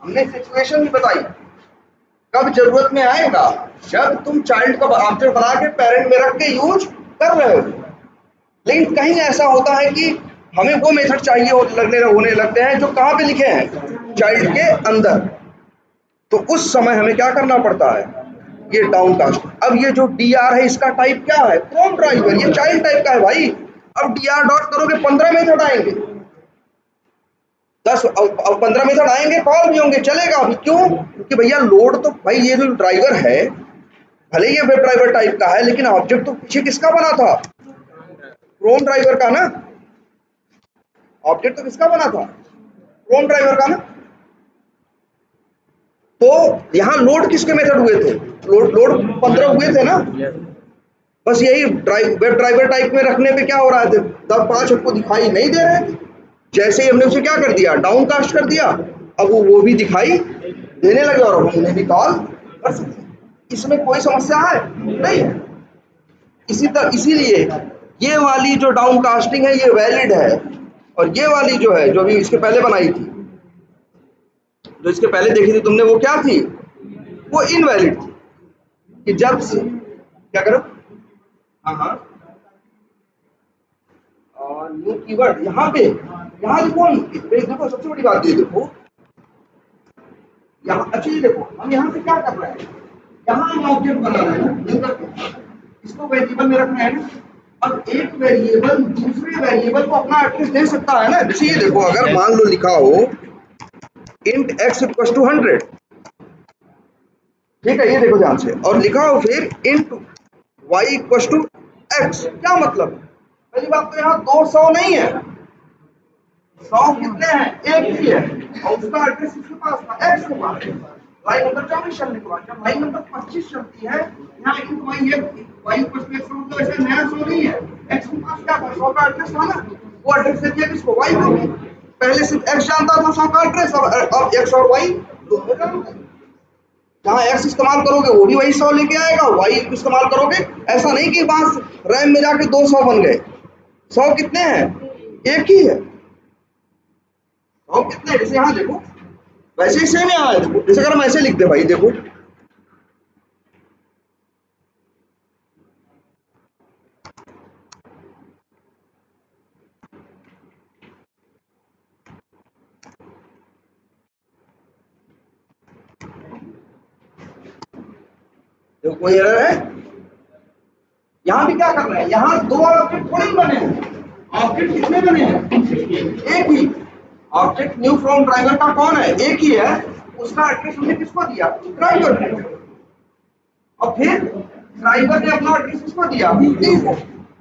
हमने सिचुएशन भी बताई, कब जरूरत में आएगा, जब तुम चाइल्ड का ऑब्जेक्ट बना के पेरेंट में रख के यूज कर रहे हो। लेकिन कहीं ऐसा होता है कि हमें वो मेथड चाहिए होने लगते हैं जो कहाँ पे लिखे हैं, चाइल्ड के अंदर। तो उस समय हमें क्या करना पड़ता है, ये डाउन कास्ट। अब ये जो डी आर है इसका टाइप क्या है, क्रोम ड्राइवर, ये चाइल्ड टाइप का है भाई। अब डी आर डॉट करोगे 15 मेथड आएंगे, 10 अब 15 मेथड आएंगे, कॉल भी होंगे, चलेगा अभी। क्यों, क्योंकि भैया लोड तो भाई ये जो ड्राइवर है भले ये वेब ड्राइवर टाइप का है, लेकिन ऑब्जेक्ट तो पीछे किसका बना था, क्रोम ड्राइवर का ना, ऑब्जेक्ट तो किसका बना था, क्रोम ड्राइवर का ना। तो यहाँ लोड किसके मेथड हुए थे, लोड 15 हुए थे ना। बस यही वेब ड्राइवर टाइप में रखने पे क्या हो रहा था, तब 5 आपको दिखाई नहीं दे रहे थे, जैसे ही हमने उसे क्या कर दिया, डाउन कास्ट कर दिया, अब वो भी दिखाई देने लगे और हम उन्हें भी कॉल कर सकते। इसमें कोई समस्या है नहीं। इसीलिए ये वाली जो डाउन कास्टिंग है ये वैलिड है, और ये वाली जो है, जो अभी इसके पहले बनाई थी, जो इसके पहले देखी थी तुमने, वो क्या थी, वो इनवैलिड थी। कि जब से क्या करो, हाँ न्यू कीवर्ड यहाँ पे, यहाँ देखो सबसे बड़ी बात ये देखो, यहाँ अच्छा ये देखो, हम यहाँ पे क्या कर रहे हैं, यहाँ हम ऑब्जेक्ट बना रहे हैं, इसको वेरिएबल में रखना है ना। अब एक वेरिएबल दूसरे वेरिएबल को अपना एड्रेस दे सकता है ना। जैसे ये देखो, अगर मान लो लिखा हो int x इक्वल टू 100, ठीक है, ये देखो ध्यान से, और लिखा हो फिर int y equal to x, क्या मतलब, पहली बात तो यहाँ 200 नहीं है, 100 कितने हैं, एक ही है, और उसका एड्रेस किसके पास था, x के पास। लाइन नंबर 24 चलने के बाद जब लाइन नंबर 25 चलती है, यहाँ int y equal to x मतलब ऐसा नया 100 नहीं है, x के पास क्या था, 100 का एड्रेस था ना, वो एड्रेस दे दिया किसको, वाई को। पहले सिर्फ एक्स जानता था 100 का एड्रेस, अब एक्स और वाई दोनों जानते हैं। जहाँ एक्स इस्तेमाल करोगे वो भी वही 100 लेके आएगा, वाई इस्तेमाल करोगे। ऐसा नहीं कि वहां रैम में जाके 200 बन गए। 100 कितने हैं, एक ही है। 100 कितने, जैसे यहाँ देखो वैसे ही सेम यहाँ है। देखो जैसे अगर हम ऐसे लिखते भाई, देखो तो कोई एरर है। यहाँ भी क्या कर रहे हैं, यहाँ दो ऑब्जेक्ट थोड़ी बने हैं। ऑब्जेक्ट कितने बने हैं, एक ही। ऑब्जेक्ट न्यू फ्रॉम ड्राइवर का कौन है, एक ही है। उसका एड्रेस हमने किसको दिया, ड्राइवर को। और फिर ड्राइवर ने अपना एड्रेस किसको दिया, डी को।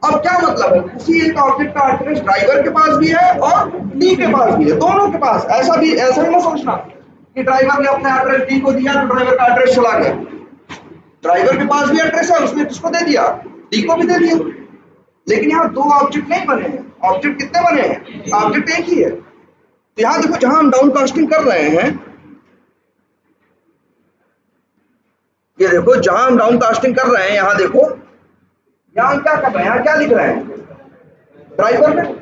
अब क्या मतलब है, उसी एक ऑब्जेक्ट का एड्रेस ड्राइवर के पास भी है और डी के पास भी है, दोनों के पास। ऐसा भी ना सोचना कि ड्राइवर ने अपना एड्रेस डी को दिया तो ड्राइवर का एड्रेस चला गया। ड्राइवर के पास भी एड्रेस है, उसने किसको दे दिया, डी को भी दे दिया। लेकिन यहाँ दो ऑब्जेक्ट नहीं बने हैं। ऑब्जेक्ट कितने बने हैं, ऑब्जेक्ट एक ही है। तो यहाँ देखो जहां हम डाउनकास्टिंग कर रहे हैं, ये देखो जहां हम डाउनकास्टिंग कर रहे हैं, यहाँ देखो यहाँ क्या कर रहे हैं, यहाँ क्या लिख रहे हैं, ड्राइवर में।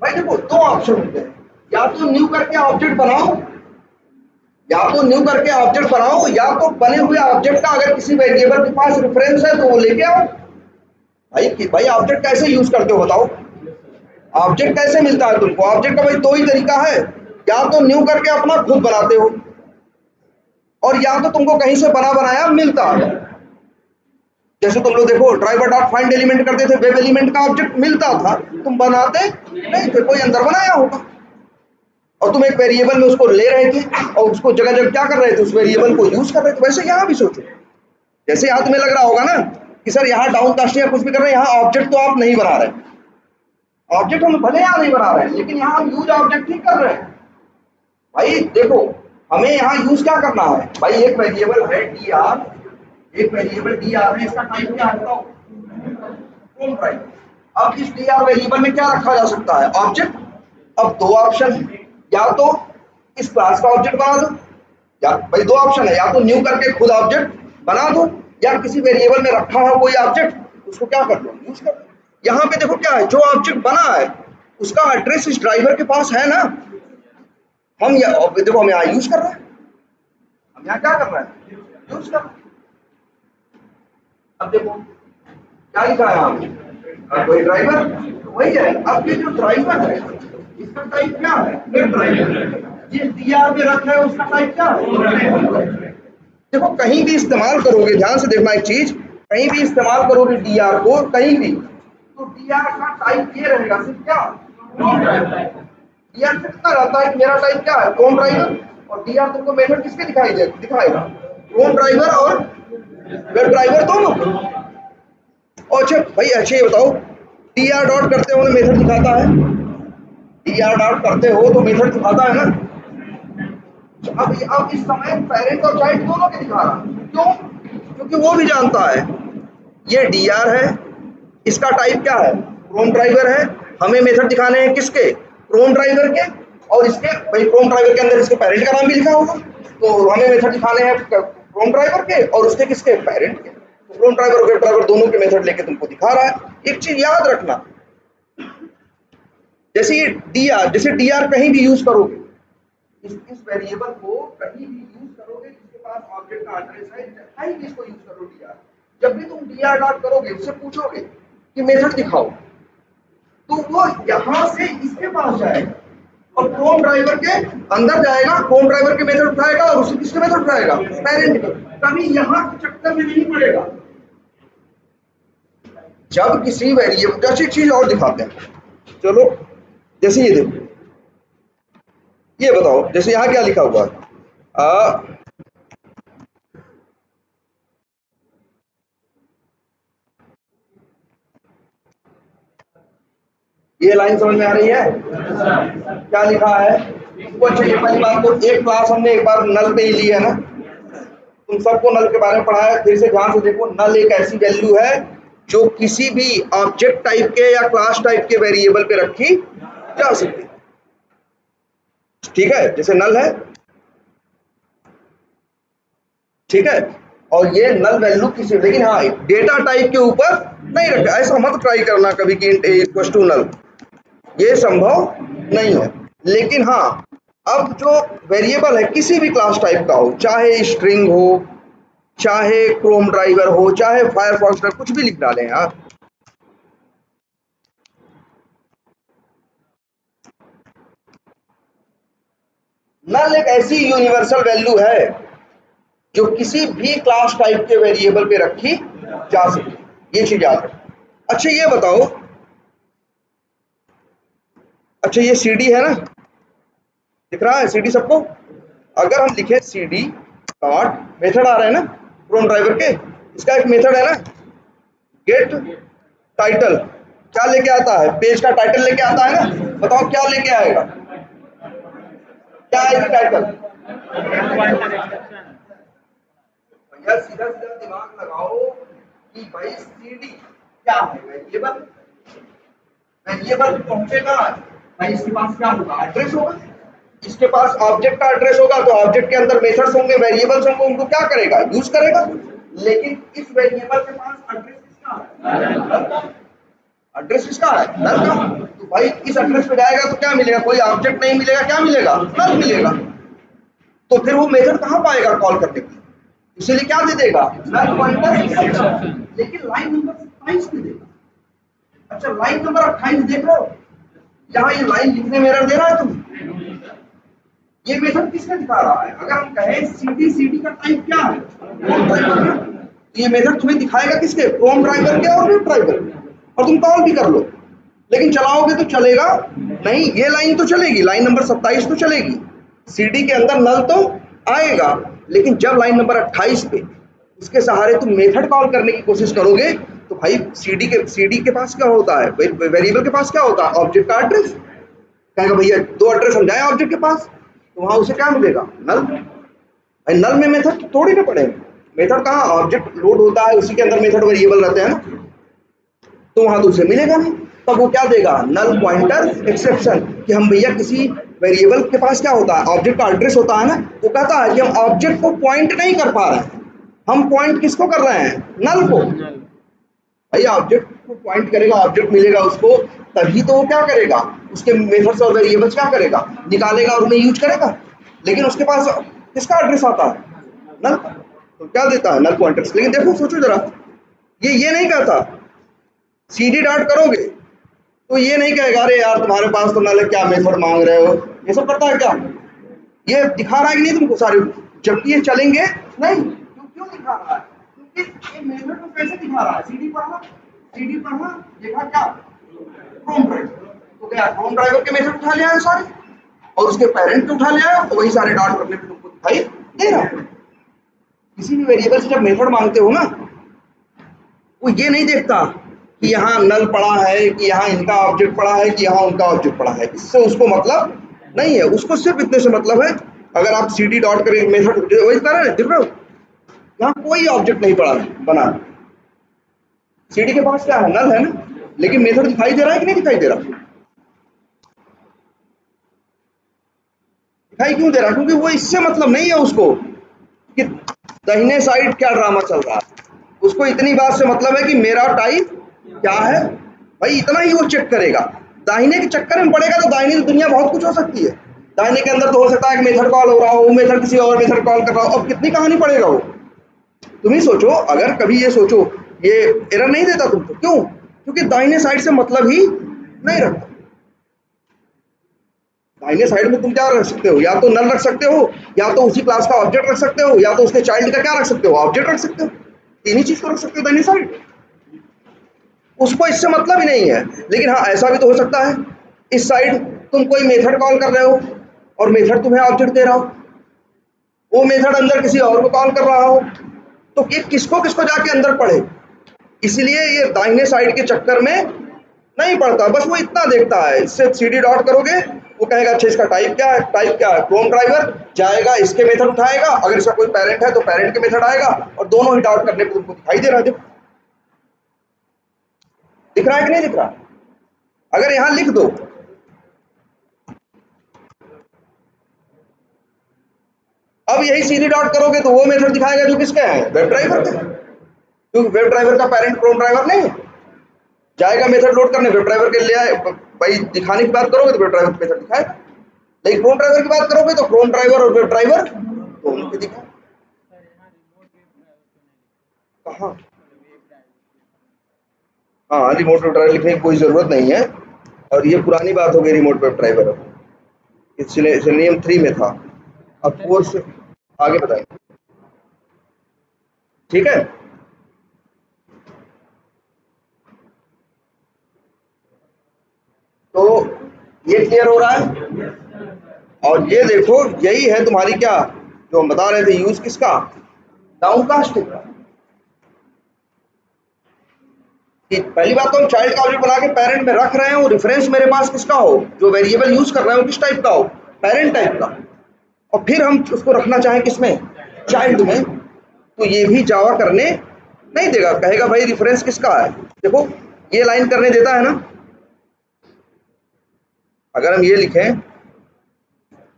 भाई देखो दो ऑप्शन होते हैं, या तो न्यू करके ऑब्जेक्ट बनाओ, या तो न्यू करके ऑब्जेक्ट बनाओ, या तो बने हुए ऑब्जेक्ट का अगर किसी वेरिएबल के पास रेफरेंस है तो वो लेके आओ। भाई ऑब्जेक्ट कैसे यूज करते हो बताओ, ऑब्जेक्ट कैसे मिलता है तुमको। ऑब्जेक्ट का भाई दो ही तरीका है, या तो न्यू करके अपना खुद बनाते हो, और या तो तुमको कहीं से बना बनाया मिलता है। जैसे तुम लोग देखो ड्राइवर डॉट फाइंड एलिमेंट करते थे, वेब एलिमेंट का ऑब्जेक्ट मिलता था, तुम बनाते नहीं थे, कोई अंदर बनाया होगा। और तुम एक वेरिएबल में उसको ले रहे थे और उसको जगह जगह क्या कर रहे थे, उस वेरिएबल को यूज कर रहे थे। वैसे यहाँ भी सोचो, जैसे यहाँ तुम्हें लग रहा होगा ना कि सर यहाँ डाउन कास्टिंग या कुछ भी कर रहे हैं, यहाँ ऑब्जेक्ट तो आप नहीं बना रहे। ऑब्जेक्ट हम भले यहाँ नहीं बना रहे हैं, लेकिन यहाँ हम यूज ऑब्जेक्ट ही कर रहे हैं। भाई देखो हमें यहाँ यूज क्या करना है, भाई एक वेरिएबल है डी आर, एक वेरिएबल डी आर है, इसका टाइप क्या है बताओ, कौन ड्राइवर। अब इस डी आर वेरिएबल में क्या रखा जा सकता है, ऑब्जेक्ट। अब दो ऑप्शन है, या तो इस क्लास का ऑब्जेक्ट बना दो, या भाई दो ऑप्शन है, या तो न्यू करके खुद ऑब्जेक्ट बना दो, या किसी वेरिएबल में रखा है कोई ऑब्जेक्ट उसको क्या कर दो, यूज कर दो। यहाँ पे देखो क्या है, जो ऑब्जेक्ट बना है उसका एड्रेस इस ड्राइवर के पास है ना। हम देखो हम यहाँ यूज कर रहे हैं, हम यहाँ क्या कर रहे हैं, यूज कर रहे हैं। अब देखो क्या लिखा है यहाँ, कोई ड्राइवर वही है। अब ये जो ड्राइवर है इसका टाइप क्या है, ड्राइवर। जिस डीआर में रखा है उसका टाइप क्या है। देखो कहीं भी इस्तेमाल करोगे, ध्यान से देखना एक चीज, कहीं भी इस्तेमाल करोगे डीआर को कहीं भी, तो डीआर का टाइप ये रहेगा सिर्फ क्या, डीआर कितना रहता है, मेरा टाइप क्या है, कौन ड्राइवर। और डीआर तुमको मेथड किसके दिखाएगा, कौन ड्राइवर और वेब ड्राइवर दोनों। और अच्छा भाई अच्छे ये बताओ, डीआर डॉट करते हो मेथड दिखाता है, डीआर डॉट करते हो तो मेथड दिखाता है ना। अब इस समय पेरेंट और चाइल्ड दोनों के दिखा रहा, क्यों, क्योंकि वो भी जानता है ये डीआर है, इसका टाइप क्या है, क्रोम ड्राइवर है। हमें मेथड दिखाने हैं किसके, क्रोम ड्राइवर के, और इसके भाई क्रोम ड्राइवर के अंदर इसके पेरेंट का नाम भी लिखा होगा, तो हमें मेथड दिखाने हैं क्रोम ड्राइवर के और उसके किसके, पेरेंट के। तो क्रोम ड्राइवर और वेब ड्राइवर दोनों के मेथड लेके तुमको दिखा रहा है। एक चीज याद रखना, जैसे ये डीआर, जैसे डीआर कहीं भी यूज करोगे, इस वेरिएबल को कहीं भी यूज करोगे जिसके पास ऑब्जेक्ट का एड्रेस है, कहीं भी इसको यूज करो डीआर। जब भी तुम डीआर डॉट करोगे, उससे पूछोगे कि मेथड दिखाओ, तो वो यहां से इसके पास जाएगा और क्रोम ड्राइवर के अंदर जाएगा, क्रोम ड्राइवर के मेथड उठाएगा और उसी किसके मेथड उठाएगा, पेरेंट के। कभी यहाँ के चक्कर में नहीं पड़ेगा। जब किसी वेरिएबल, जैसी चीज और दिखाते हैं, चलो जैसे ये देखो, ये बताओ जैसे यहाँ क्या लिखा हुआ है, ये लाइन समझ में आ रही है, क्या लिखा है। तो अच्छा ये पहली बात तो एक क्लास हमने एक बार नल पे ही ली है ना, तुम सबको नल के बारे में पढ़ा है। फिर से ध्यान से देखो, नल एक ऐसी वैल्यू है जो किसी भी ऑब्जेक्ट टाइप के या क्लास टाइप के वेरिएबल पे रखी जा सकती है। ठीक है, जैसे नल है, ठीक है, और ये नल वैल्यू किसी, लेकिन हाँ डेटा टाइप के ऊपर नहीं रखा। ऐसा मत ट्राई करना कभी कि int इक्वल टू नल, ये संभव नहीं है। लेकिन हाँ, अब जो वेरिएबल है किसी भी क्लास टाइप का हो, चाहे स्ट्रिंग हो, चाहे क्रोम ड्राइवर हो, चाहे फायरफॉक्स का कुछ भी लिख डालें आप, नल एक ऐसी यूनिवर्सल वैल्यू है जो किसी भी क्लास टाइप के वेरिएबल पे रखी जा सकती, ये चीज याद रखो। अच्छा ये बताओ, अच्छा ये सीडी है ना, दिख रहा है सीडी सबको? अगर हम लिखे सीडी डॉट, मेथड आ रहा है ना क्रोम ड्राइवर के, इसका एक मेथड है ना गेट टाइटल, क्या लेके आता है? पेज का टाइटल लेके आता है ना। बताओ क्या लेके आएगा, क्या आएगी टाइटल? भैया सीधा सीधा दिमाग लगाओ कि भाई सीडी क्या है? वेरिएबल, वेरिएबल पहुंचेगा भाई, इसके पास क्या होगा? एड्रेस होगा। इसके पास ऑब्जेक्ट का एड्रेस होगा, तो ऑब्जेक्ट के अंदर मेथड्स होंगे, वेरिएबल्स होंगे, उनको क्या करेगा? यूज करेगा। लेकिन इस वेरिएबल के पास एड्रेस किसका है? एड्रेस किसका है? नल का। तो भाई इस एड्रेस पे जाएगा तो क्या मिलेगा? कोई ऑब्जेक्ट नहीं मिलेगा, क्या मिलेगा? नल मिलेगा। तो फिर वो मेथड कहाँ पाएगा कॉल करने की? इसीलिए क्या दे देगा? Null pointer exception. लेकिन लाइन नंबर 27 पे देगा। अच्छा लाइन नंबर 28 देख लो, यहाँ ये लाइन लिखने में एरर दे रहा है तुम, ये मेथड किसका दिखा रहा है? अगर हम कहें सीडी, सीडी का टाइप क्या है? क्रोम ड्राइवर का। तो ये मेथड तुम्हें दिखाएगा किसके? क्रोम ड्राइवर के और वेब ड्राइवर के। और तुम कॉल भी कर लो, लेकिन चलाओगे तो चलेगा नहीं। ये लाइन तो चलेगी, लाइन नंबर 27 तो चलेगी, सीडी के अंदर नल तो आएगा। लेकिन जब लाइन नंबर 28 पे इसके सहारे तुम मेथड कॉल करने की कोशिश करोगे, तो भाई सीडी के पास क्या होता है? वेरिएबल के पास क्या होता है? ऑब्जेक्ट का एड्रेस। कहेगा भैया दो एड्रेस हम जाए ऑब्जेक्ट के पास, तो वहां उसे क्या मिलेगा? नल। भाई नल में मेथड थोड़ी ना पड़े, मेथड कहाँ? ऑब्जेक्ट लोड होता है, उसी के अंदर मेथड वेरिएबल रहते हैं ना, तो वहां तो उसे मिलेगा नहीं। तब वो क्या देगा? नल पॉइंटर एक्सेप्शन, कि हम भैया किसी वेरिएबल के पास क्या होता है? ऑब्जेक्ट का एड्रेस होता है ना, वो कहता है कि हम ऑब्जेक्ट को पॉइंट नहीं कर पा रहे हैं, हम पॉइंट किसको कर रहे हैं? नल को। भाई ऑब्जेक्ट को पॉइंट करेगा, ऑब्जेक्ट मिलेगा उसको, तभी तो वो क्या करेगा? उसके मेथड्स और वेरिएबल्स क्या करेगा? निकालेगा और उन्हें यूज करेगा। लेकिन उसके पास किसका एड्रेस आता है? नल। तो क्या देता है? नल पॉइंटर्स। लेकिन देखो सोचो जरा, ये नहीं कहता सीडी डॉट करोगे तो ये नहीं कहेगा अरे यार तुम्हारे पास तो नल है, क्या मेथड मांग रहे हो? ये सब करता है क्या? ये दिखा रहा है कि नहीं तुमको सारे? जबकि ये चलेंगे नहीं। क्यों दिखा रहा है? क्योंकि ये मेथड को कैसे दिखा रहा है? सीडी पढ़ा, सीडी पढ़ा, देखा क्या? Chrome driver. तो क्या क्रोम ड्राइवर के मेथड उठा लिया है सारे, और उसके पेरेंट को उठा लिया है, तो वही सारे डॉट करने पे तुमको दिखाई दे रहा है। किसी भी वेरिएबल से जब मेथड मांगते हो ना, वो ये नहीं देखता कि यहाँ नल पड़ा है, कि यहाँ इनका ऑब्जेक्ट पड़ा है, कि यहाँ उनका ऑब्जेक्ट पड़ा है। इससे उसको मतलब नहीं है, उसको सिर्फ इतने से मतलब है, अगर आप सीडी डॉट करें मेथड वही कर रहे हैं, देख रहे हो यहाँ कोई ऑब्जेक्ट नहीं पड़ा बना, सीडी के पास क्या है? नल है ना, लेकिन मेथड दिखाई दे रहा है कि नहीं दिखाई दे रहा? दिखाई क्यों दे रहा? क्योंकि वो इससे मतलब नहीं है उसको कि दाहिने साइड क्या ड्रामा चल रहा है, उसको इतनी बात से मतलब है कि मेरा टाइप क्या है। भाई इतना ही वो चेक करेगा। दाहिने के चक्कर में पड़ेगा तो दाहिने की दुनिया बहुत कुछ हो सकती है। दाहिने के अंदर तो हो सकता है कि मेथड कॉल हो रहा हो, वो मेथड किसी और मेथड कॉल कर रहा हो, अब कितनी कहानी पड़ेगा वो। तुम ही सोचो, अगर कभी ये सोचो ये एरर नहीं देता तुमको, क्यों? क्योंकि दाहिने साइड से मतलब ही नहीं रखता। दाहिने साइड में तुम क्या रख सकते हो? या तो नल रख सकते हो, या तो उसी क्लास का ऑब्जेक्ट रख सकते हो, या तो उसके चाइल्ड का क्या रख सकते हो? ऑब्जेक्ट रख सकते हो। तीन ही चीज तो रख सकते हो दाहिने साइड। उसको इससे मतलब ही नहीं है। लेकिन हाँ ऐसा भी तो हो सकता है, इस साइड तुम कोई मेथड कॉल कर रहे हो और मेथड तुम्हें ऑब्जेक्ट दे रहा हो, वो मेथड अंदर किसी और को कॉल कर रहा हो, तो ये किसको किसको जाके अंदर पढ़े। इसलिए ये दाहिने साइड के चक्कर में नहीं पड़ता, बस वो इतना देखता है। इससे सीडी डॉट करोगे, वो कहेगा अच्छा इसका टाइप क्या है? टाइप क्या है? Chrome driver. जाएगा इसके मेथड उठाएगा, अगर इसका कोई पेरेंट है तो पेरेंट के मेथड आएगा, और दोनों ही डॉट करने को तुमको दिखाई दे रहा है। देखो दिख रहा है कि नहीं दिख रहा? अगर यहाँ लिख दो अब यही सीधी डॉट करोगे तो वो मेथड दिखाएगा जो किसके हैं, वेब ड्राइवर के, क्योंकि वेब ड्राइवर का पेरेंट क्रोम ड्राइवर नहीं है। जाएगा मेथड लोड करने, वेब ड्राइवर के ले आए, भाई दिखाने की बात करोगे तो वेब ड्राइवर मेथड दिखाएगा, लेकिन क्रोम ड्राइवर की बात करोगे तो क्रोम ड्राइवर और वेब ड्राइवर दोनों के दिखाए। कहाँ? हाँ, रिमोट वेब ड्राइवर लिखने की कोई जरूरत नहीं है, और ये पुरानी बात हो गई रिमोट वेब ड्राइवर, इसलिए नियम 3 में था, अब 4 से आगे बताएंगे, ठीक है। तो ये क्लियर हो रहा है, और ये देखो यही है तुम्हारी क्या जो हम बता रहे थे यूज किसका, डाउनकास्टिंग का। कि पहली बात तो हम चाइल्ड का ऑब्जेक्ट बना के पेरेंट में रख रहे हैं, वो रेफरेंस मेरे पास किसका हो, जो वेरिएबल यूज कर रहे हो किस टाइप का हो, पेरेंट टाइप का, और फिर हम उसको रखना चाहें किसमें, चाइल्ड में, तो ये भी जावा करने नहीं देगा, कहेगा भाई रेफरेंस किसका है। देखो ये लाइन करने देता है ना, अगर हम ये लिखें,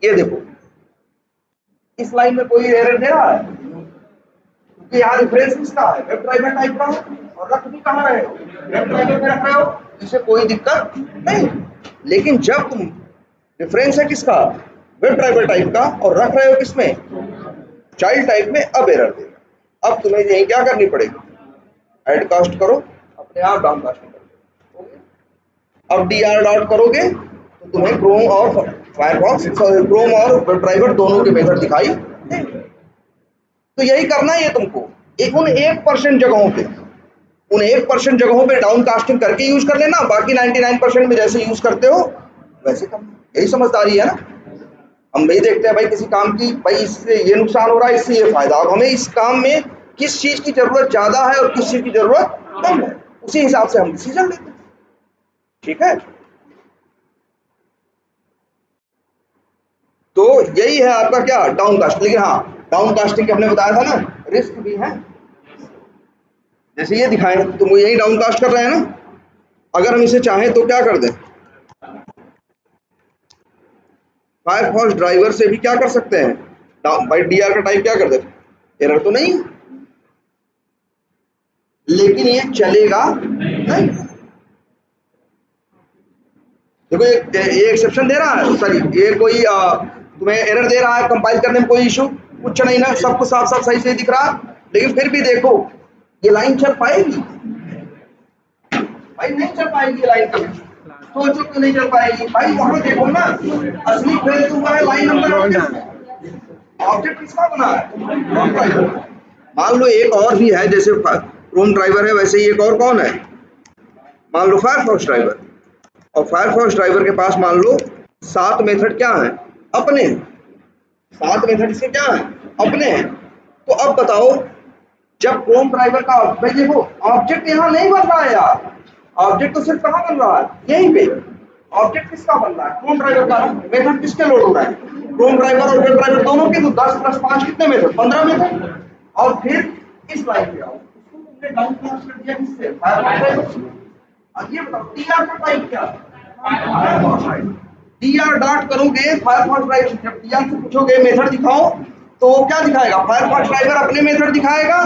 ये देखो इस लाइन में कोई एरर दे रहा है, क्योंकि यहाँ रेफरेंस किसका है, वेब ड्राइवर टाइप का, और रख भी कहाँ रहे हो, वेब ड्राइवर में रख रहे हो, इसे कोई दिक्कत नहीं। लेकिन जब तुम रेफरेंस है किसका, वेब ड्राइवर टाइप का, और रख रहे हो किसमें, चाइल्ड टाइप में, अब एरर देगा। अब तुम्हें यही क्या करनी पड़ेगी, ऐड कास्ट करो, अपने आप डाउन कास्टिंग करो। अब dr डॉट करोगे तो तुम्हें क्रोम और फायरफॉक्स, क्रोम और वेब ड्राइवर दोनों के मेथड दिखाई देंगे। तो यही करना है तुमको, एक उन 1% जगहों पे, उन 1% जगहों पे डाउन कास्टिंग करके यूज कर लेना, बाकी 99% में जैसे यूज करते हो वैसे करना, यही समझदारी है ना। हम नहीं देखते हैं भाई किसी काम की, भाई इससे ये नुकसान हो रहा है, इससे ये फायदा, अब हमें इस काम में किस चीज की जरूरत ज्यादा है और किस चीज की जरूरत कम है, उसी हिसाब से हम डिसीजन लेते हैं, ठीक है। तो यही है आपका क्या, डाउन कास्ट। लेकिन हाँ, डाउन कास्टिंग के हमने बताया था ना, रिस्क भी है, जैसे ये दिखाएं तो वो यही डाउन कास्ट कर रहे हैं ना, अगर हम इसे चाहें तो क्या कर दें, फायरफॉक्स ड्राइवर से भी क्या कर सकते हैं, भाई dr का टाइप क्या कर दे, एरर तो नहीं, लेकिन ये चलेगा नहीं। देखो ये एक्सेप्शन दे रहा है, सॉरी ये कोई तुम्हें एरर दे रहा है, कंपाइल करने में कोई इशू कुछ नहीं ना, सब कुछ साफ साफ सही से दिख रहा, लेकिन फिर भी देखो ये लाइन चल पाएगी, भाई नहीं चल पाएगी ये लाइन कभी, सोचो क्यों नहीं चल पाएगी भाई, वहां देखो ना, असली फेल तो हुआ है लाइन नंबर, ऑब्जेक्ट किसका बना है, मान लो एक और भी है, जैसे क्रोम ड्राइवर है वैसे ही एक और कौन है, मान लो फायरफॉक्स ड्राइवर, और फायरफॉक्स ड्राइवर के पास मान लो 7 मेथड क्या है, अपने 7 मेथड इसके क्या है, अपने हैं। तो अब बताओ जब क्रोम ड्राइवर का, भाई देखो ऑब्जेक्ट यहाँ नहीं बन रहा है यार, ऑब्जेक्ट तो सिर्फ कहाँ बन रहा है, यहीं पे, ऑब्जेक्ट किसका बन रहा है, क्रोम ड्राइवर का, मेथड किसके लोड हो रहा है, क्रोम ड्राइवर और वेब ड्राइवर दोनों के, तो 10 + 5 कितने मेथड, 15 मेथड, और फिर इस लाइन पे आओ, इसको तुमने डाउन क्लास कर दिया किससे, फायरफॉक्स। अब ये बताओ dr का टाइप क्या है, dr डॉट करोगे फायरफॉक्स ड्राइवर, जब dr से पूछोगे मेथड दिखाओ तो वो क्या दिखाएगा, फायरफॉक्स ड्राइवर अपने मेथड दिखाएगा,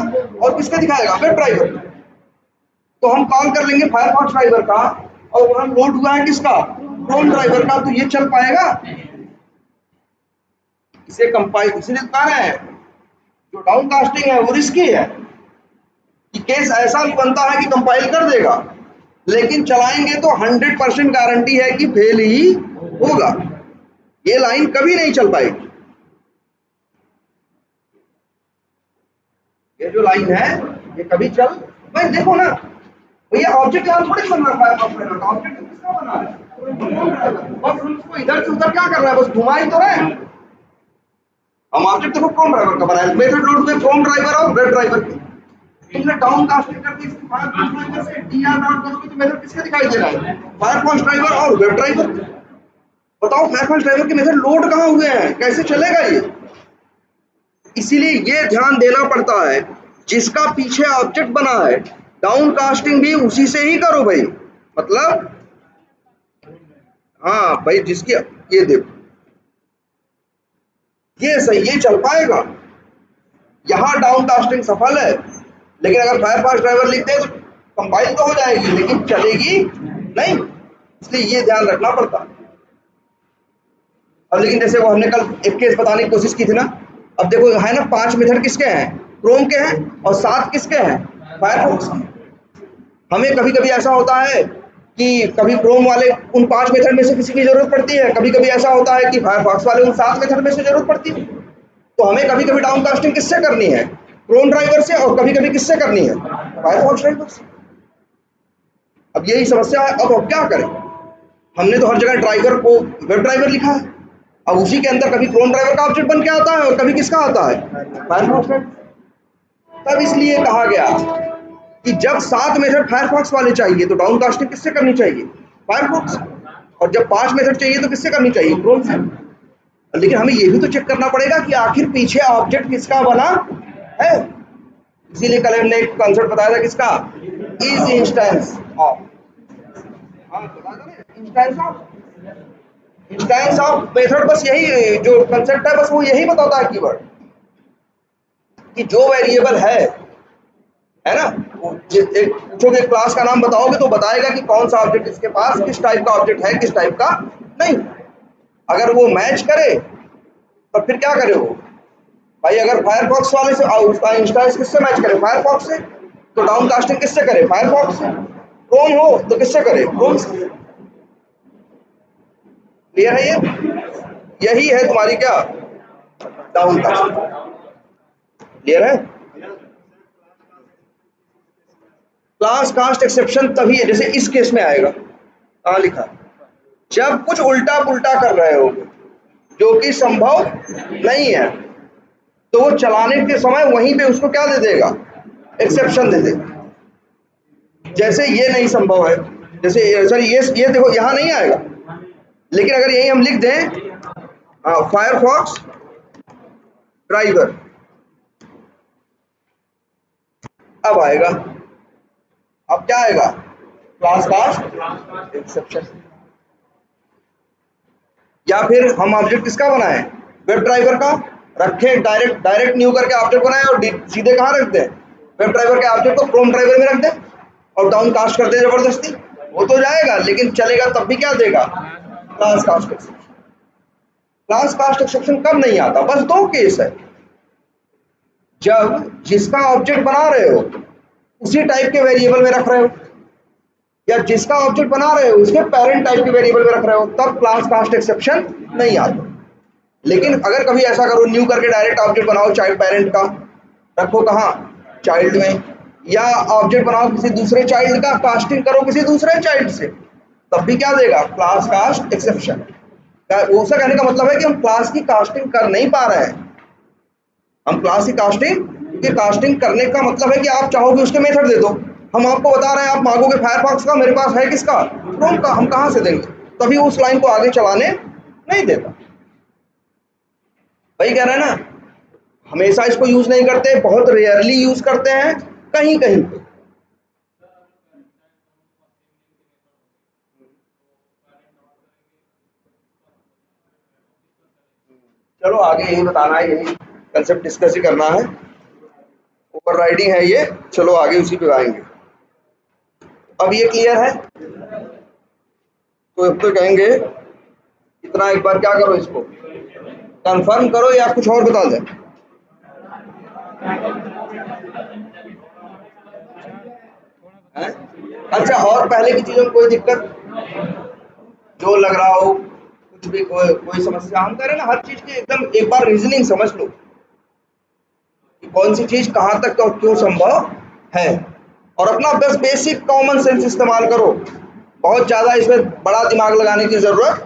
और किसके दिखाएगा, वेब ड्राइवर। तो हम कॉल कर लेंगे फायरफॉक्स ड्राइवर का, और वहां लोड हुआ है किसका, क्रोम ड्राइवर का, तो ये चल पाएगा, इसे कंपाइल, इसलिए कह रहे हैं जो डाउन कास्टिंग है वो रिस्की है, कि केस ऐसा भी बनता है कि कंपाइल कर देगा, लेकिन चलाएंगे तो 100% गारंटी है कि फेल ही होगा, ये लाइन कभी नहीं चल पाएगी, ये जो लाइन है ये कभी चल, भाई देखो ना भैया ऑब्जेक्ट यहाँ थोड़ी बन रहा है, ऑब्जेक्ट किसका बना है, बस हम उसको इधर से उधर क्या कर रहे हैं, बस घुमा ही तो रहे हैं, हम ऑब्जेक्ट देखो क्रोम ड्राइवर का बनाया, मेथड लोड में क्रोम ड्राइवर और वेब ड्राइवर की, तुमने डाउन कास्टिंग कर दी फायरफॉक्स ड्राइवर से, dr डॉट करोगे तो मेथड किसके दिखाई दे रहा है, फायरफॉक्स ड्राइवर और वेब ड्राइवर। बताओ फायरफॉक्स ड्राइवर के मेथड लोड कहाँ हुए हैं, कैसे चलेगा ये, इसीलिए ये ध्यान देना पड़ता है, जिसका पीछे ऑब्जेक्ट बना है डाउन कास्टिंग भी उसी से ही करो भाई, मतलब हाँ भाई जिसकी, ये देखो ये सही, ये चल पाएगा। यहाँ डाउन कास्टिंग सफल है, लेकिन अगर फायरफॉक्स ड्राइवर लिखते हैं तो कंपाइल तो हो जाएगी लेकिन चलेगी नहीं, इसलिए ये ध्यान रखना पड़ता। अब लेकिन जैसे वो हमने कल एक केस बताने की कोशिश की थी ना, अब देखो है ना 5 मेथड किसके हैं, क्रोम के हैं, और 7 किसके हैं, फायरफॉक्स के। हमें कभी कभी ऐसा होता है कि कभी क्रोम वाले उन 5 मेथड में से किसी की जरूरत पड़ती है, कभी कभी ऐसा होता है कि फायरफॉक्स वाले उन 7 मेथड में से जरूरत पड़ती है। तो हमें कभी कभी डाउन कास्टिंग किससे करनी है, क्रोम ड्राइवर से, और कभी कभी किससे करनी है, फायरफॉक्स ड्राइवर से। अब यही समस्या है। अब क्या करें, हमने तो हर जगह ड्राइवर को वेब ड्राइवर लिखा है, अब उसी के अंदर कभी क्रोम ड्राइवर का ऑब्जेक्ट बन के आता है और कभी किसका आता है, फायरफॉक्स ड्राइवर। तब इसलिए कहा गया कि जब 7 मेथड फायरफॉक्स वाले चाहिए तो डाउन कास्टिंग किससे करनी चाहिए, फायरफॉक्स, और जब 5 मेथड चाहिए तो किससे करनी चाहिए, क्रोम से। लेकिन हमें ये भी तो चेक करना पड़ेगा कि आखिर पीछे ऑब्जेक्ट किसका बना है। इसीलिए कल हमने एक कॉन्सेप्ट बताया था किसका, is instance of, instance of method. बस यही जो कंसेप्ट है, बस वो यही बताता है कीवर्ड, कि जो वेरिएबल है ना, एक पूछोगे क्लास का नाम बताओगे तो बताएगा कि कौन सा ऑब्जेक्ट इसके पास किस टाइप का ऑब्जेक्ट है, किस टाइप का नहीं। अगर वो मैच करे तो फिर क्या करे वो भाई, अगर फायरफॉक्स वाले से उसका इंस्टेंस किससे मैच करे, फायरफॉक्स से, तो डाउन कास्टिंग किससे करे, फायरफॉक्स से। क्रोम हो तो किससे करे, क्रोम से। क्लियर है ये, यही है तुम्हारी क्या डाउन कास्टिंग। क्लियर है। क्लास कास्ट एक्सेप्शन तभी है, जैसे इस केस में आएगा, कहाँ लिखा, जब कुछ उल्टा पुल्टा कर रहे हो जो कि संभव नहीं है, तो वो चलाने के समय वहीं पे उसको क्या दे देगा, एक्सेप्शन दे देगा। जैसे ये नहीं संभव है, जैसे सर ये देखो यहाँ नहीं आएगा, लेकिन अगर यही हम लिख दें फायरफॉक्स ड्राइवर, अब आएगा। अब क्या आएगा, क्लास कास्ट एक्सेप्शन। या फिर हम ऑब्जेक्ट किसका बनाए, वेब ड्राइवर का, रखे डायरेक्ट न्यू करके ऑब्जेक्ट बनाए और सीधे कहाँ रख दें, वेब ड्राइवर के ऑब्जेक्ट को क्रोम ड्राइवर में रख दें और डाउन कास्ट कर दे जबरदस्ती, वो तो जाएगा लेकिन चलेगा तब भी क्या देगा, class cast exception. Class cast exception कब नहीं आता, बस 2 केस है, जब जिसका ऑब्जेक्ट बना रहे हो उसी टाइप के वेरिएबल में रख रहे हो, या जिसका ऑब्जेक्ट बना रहे हो उसके पेरेंट टाइप के वेरिएबल में रख रहे हो, तब क्लास कास्ट एक्सेप्शन नहीं आता। लेकिन अगर कभी ऐसा करो, न्यू करके डायरेक्ट ऑब्जेक्ट बनाओ चाइल्ड पेरेंट का, रखो कहाँ, चाइल्ड में, या ऑब्जेक्ट बनाओ किसी दूसरे चाइल्ड का, कास्टिंग करो किसी दूसरे चाइल्ड से, तब भी क्या देगा, क्लास कास्ट एक्सेप्शन। उसका कहने का मतलब है कि हम क्लास की कास्टिंग कर नहीं पा रहे हैं, हम क्लास की कास्टिंग करने का मतलब है कि आप चाहोगे उसके मेथड दे दो, हम आपको बता रहे हैं आप मांगोगे फायरफॉक्स का, मेरे पास है किसका, क्रोम का, हम कहाँ से देंगे, तभी उस लाइन को आगे चलाने नहीं देता। वही कह रहे हैं ना, हमेशा इसको यूज नहीं करते, बहुत रेयरली यूज करते हैं, कहीं कहीं पे। चलो आगे यही बताना है, यही कंसेप्ट डिस्कस ही करना है, ओवरराइडिंग है ये, चलो आगे उसी पे आएंगे। अब ये क्लियर है, तो अब तो कहेंगे इतना एक बार क्या करो, इसको कंफर्म करो या कुछ और बता दें। अच्छा, और पहले की चीजों में कोई दिक्कत जो लग रहा हो, कुछ भी कोई समस्या, हम कह रहे हैं ना हर चीज की एकदम एक बार रीजनिंग समझ लो कि कौन सी चीज कहाँ तक और क्यों संभव है, और अपना बस बेसिक कॉमन सेंस इस्तेमाल करो, बहुत ज़्यादा इसमें बड़ा दिमाग लगाने की ज़रूरत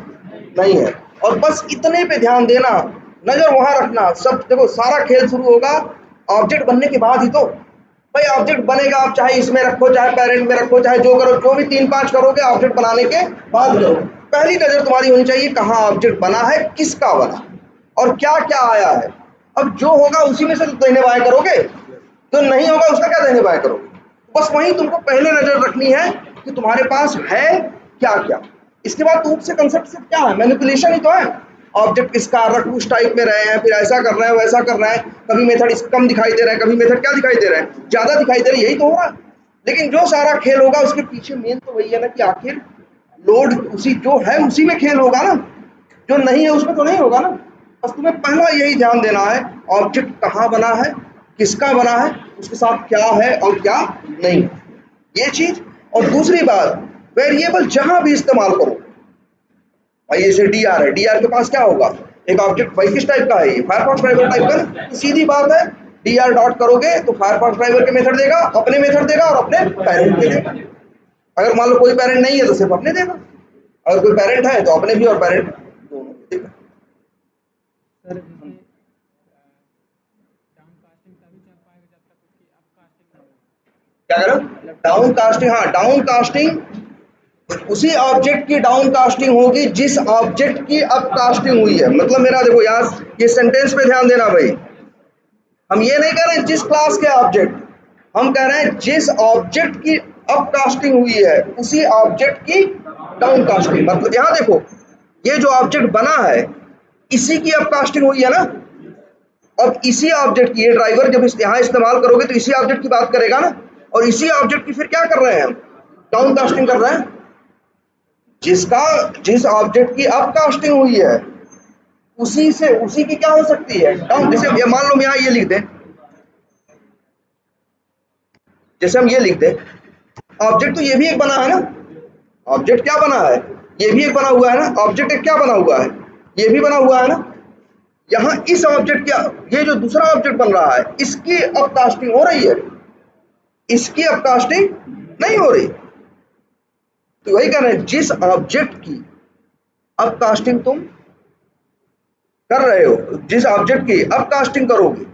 नहीं है, और बस इतने पे ध्यान देना, नज़र वहाँ रखना। सब देखो सारा खेल शुरू होगा ऑब्जेक्ट बनने के बाद ही, तो भाई ऑब्जेक्ट बनेगा, आप चाहे इसमें रखो, चाहे पेरेंट में रखो, चाहे जो करो, जो भी 3-5 करोगे ऑब्जेक्ट बनाने के बाद करो, पहली नज़र तुम्हारी होनी चाहिए कहाँ ऑब्जेक्ट बना है, किसका बना और क्या क्या आया है। अब जो होगा उसी में से तो दाहिने बाएं करोगे, जो नहीं होगा उसका क्या दाहिने बाएं करोगे, बस वही तुमको पहले नजर रखनी है कि तुम्हारे पास है क्या क्या। इसके बाद दूसरे कंसेप्ट से क्या है, मैनिपुलेशन ही तो है, ऑब्जेक्ट इसका रख उस टाइप में रहे हैं, फिर ऐसा कर रहे हैं वैसा कर रहे हैं, कभी मेथड कम दिखाई दे रहा है, कभी मेथड क्या दिखाई दे रहा है, ज्यादा दिखाई दे रहा है, यही तो हो रहा है। लेकिन जो सारा खेल होगा उसके पीछे मेन तो वही है ना कि आखिर लोड उसी जो है उसी में खेल होगा ना, जो नहीं है उसमें तो नहीं होगा ना। बस तुम्हें पहला यही ध्यान देना है ऑब्जेक्ट कहाँ बना है, किसका बना है, उसके साथ क्या है और क्या नहीं, ये चीज। और दूसरी बात, वेरिएबल जहां भी इस्तेमाल करो भाई, जैसे डीआर है, डीआर के पास क्या होगा, एक ऑब्जेक्ट भाई किस टाइप का है, ये फायरफॉक्स ड्राइवर टाइप का ना, तो सीधी बात है डीआर डॉट करोगे तो फायरफॉक्स ड्राइवर के मेथड देगा, अपने मेथड देगा और अपने पेरेंट के देगा। अगर मान लो कोई पेरेंट नहीं है तो सिर्फ अपने देगा, अगर कोई पेरेंट है तो अपने भी और पेरेंट दोनों देगा। सर जैसे डाउन कास्टिंग तभी चल पाएगा जब तक उसकी अप कास्टिंग ना हो। क्या करो, डाउन कास्टिंग, हाँ डाउन कास्टिंग उसी ऑब्जेक्ट की डाउन कास्टिंग होगी जिस ऑब्जेक्ट की अप कास्टिंग हुई है। मतलब मेरा देखो यार ये सेंटेंस पे ध्यान देना भाई, हम ये नहीं कह रहे हैं जिस क्लास के ऑब्जेक्ट, हम कह रहे हैं जिस ऑब्जेक्ट की अप कास्टिंग हुई है उसी ऑब्जेक्ट की डाउन कास्टिंग। मतलब यहाँ देखो ये जो ऑब्जेक्ट बना है इसी की अप कास्टिंग हुई है ना, अब इसी ऑब्जेक्ट की ये ड्राइवर जब यहाँ इस्तेमाल करोगे तो इसी ऑब्जेक्ट की बात करेगा ना, और इसी ऑब्जेक्ट की फिर क्या कर रहे हैं हम, डाउन कास्टिंग कर रहे हैं। जिसका जिस ऑब्जेक्ट की अप कास्टिंग हुई है उसी से उसी की क्या हो सकती है डाउन। जैसे ये मान लो हम यहाँ ये लिख दें, जैसे हम ये लिख दें, ऑब्जेक्ट तो ये भी एक बना है ना, ऑब्जेक्ट क्या बना है, ये भी एक बना हुआ है ना, ऑब्जेक्ट एक क्या बना हुआ है, ये भी बना हुआ है ना। यहाँ इस ऑब्जेक्ट क्या, ये जो दूसरा ऑब्जेक्ट बन रहा है इसकी अपकास्टिंग हो रही है, इसकी अपकास्टिंग नहीं हो रही। तो वही कह रहे हैं जिस ऑब्जेक्ट की अपकास्टिंग तुम कर रहे हो, जिस ऑब्जेक्ट की अपकास्टिंग करोगे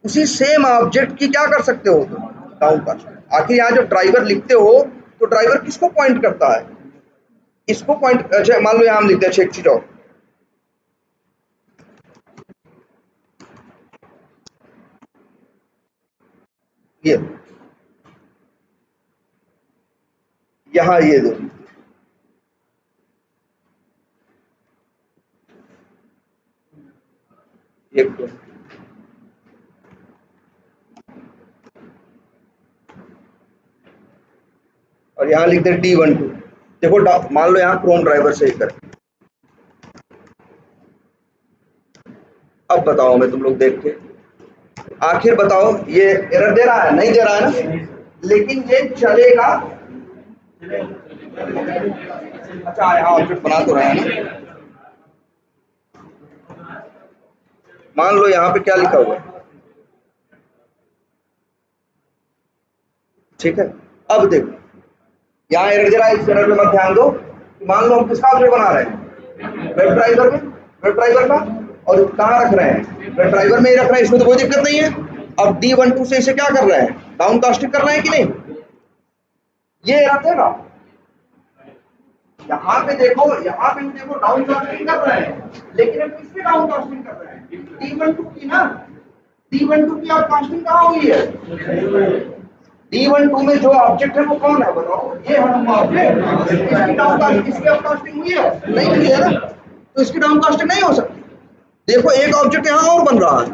उसी सेम ऑब्जेक्ट की क्या कर सकते हो तुम, डाउन कास्टिंग। आखिर यहाँ जब ड्राइवर लिखते हो तो ड्राइवर किसको पॉइंट करता है, इसको पॉइंट। अच्छा मान लो यहाँ हम लिखते हैं एक चीज और, ये यहाँ ये दो, ये और यहाँ लिखते हैं D12। देखो मान लो यहाँ क्रोम ड्राइवर से कर, अब बताओ मैं तुम लोग देख के आखिर बताओ ये एरर दे रहा है, नहीं दे रहा है ना, लेकिन ये चलेगा। अच्छा यहाँ ऑब्जेक्ट बना तो रहे हैं ना, मान लो यहाँ पे क्या लिखा हुआ है, ठीक है। अब देखो यहाँ एरर दे रहा है, इस एरर पे मत ध्यान दो। मान लो हम किसका ऑब्जेक्ट बना रहे हैं, वेब ड्राइवर में, वेब ड्राइवर का, और कहाँ रख रहे हैं, वेब ड्राइवर में ही रख रहे हैं, इसमें तो कोई दिक्कत नहीं है। अब D12 से इसे क्या कर रहे हैं, डाउन कास्टिंग कर रहे हैं कि नहीं, ये एरर देगा। यहाँ पे देखो, यहाँ पे देखो डाउन कास्टिंग कर रहे हैं, लेकिन हम किसकी डाउन कास्टिंग कर रहे हैं, D12 की ना। D12 की आप कास्टिंग कहाँ हुई है, D12 में जो ऑब्जेक्ट है वो कौन है बताओ, ये है ऑब्जेक्ट। इसकी डाउन कास्टिंग, इसकी अप कास्टिंग हुई है, नहीं हुई है ना, तो इसकी डाउन कास्टिंग नहीं हो सकती। देखो एक ऑब्जेक्ट यहाँ और बन रहा है,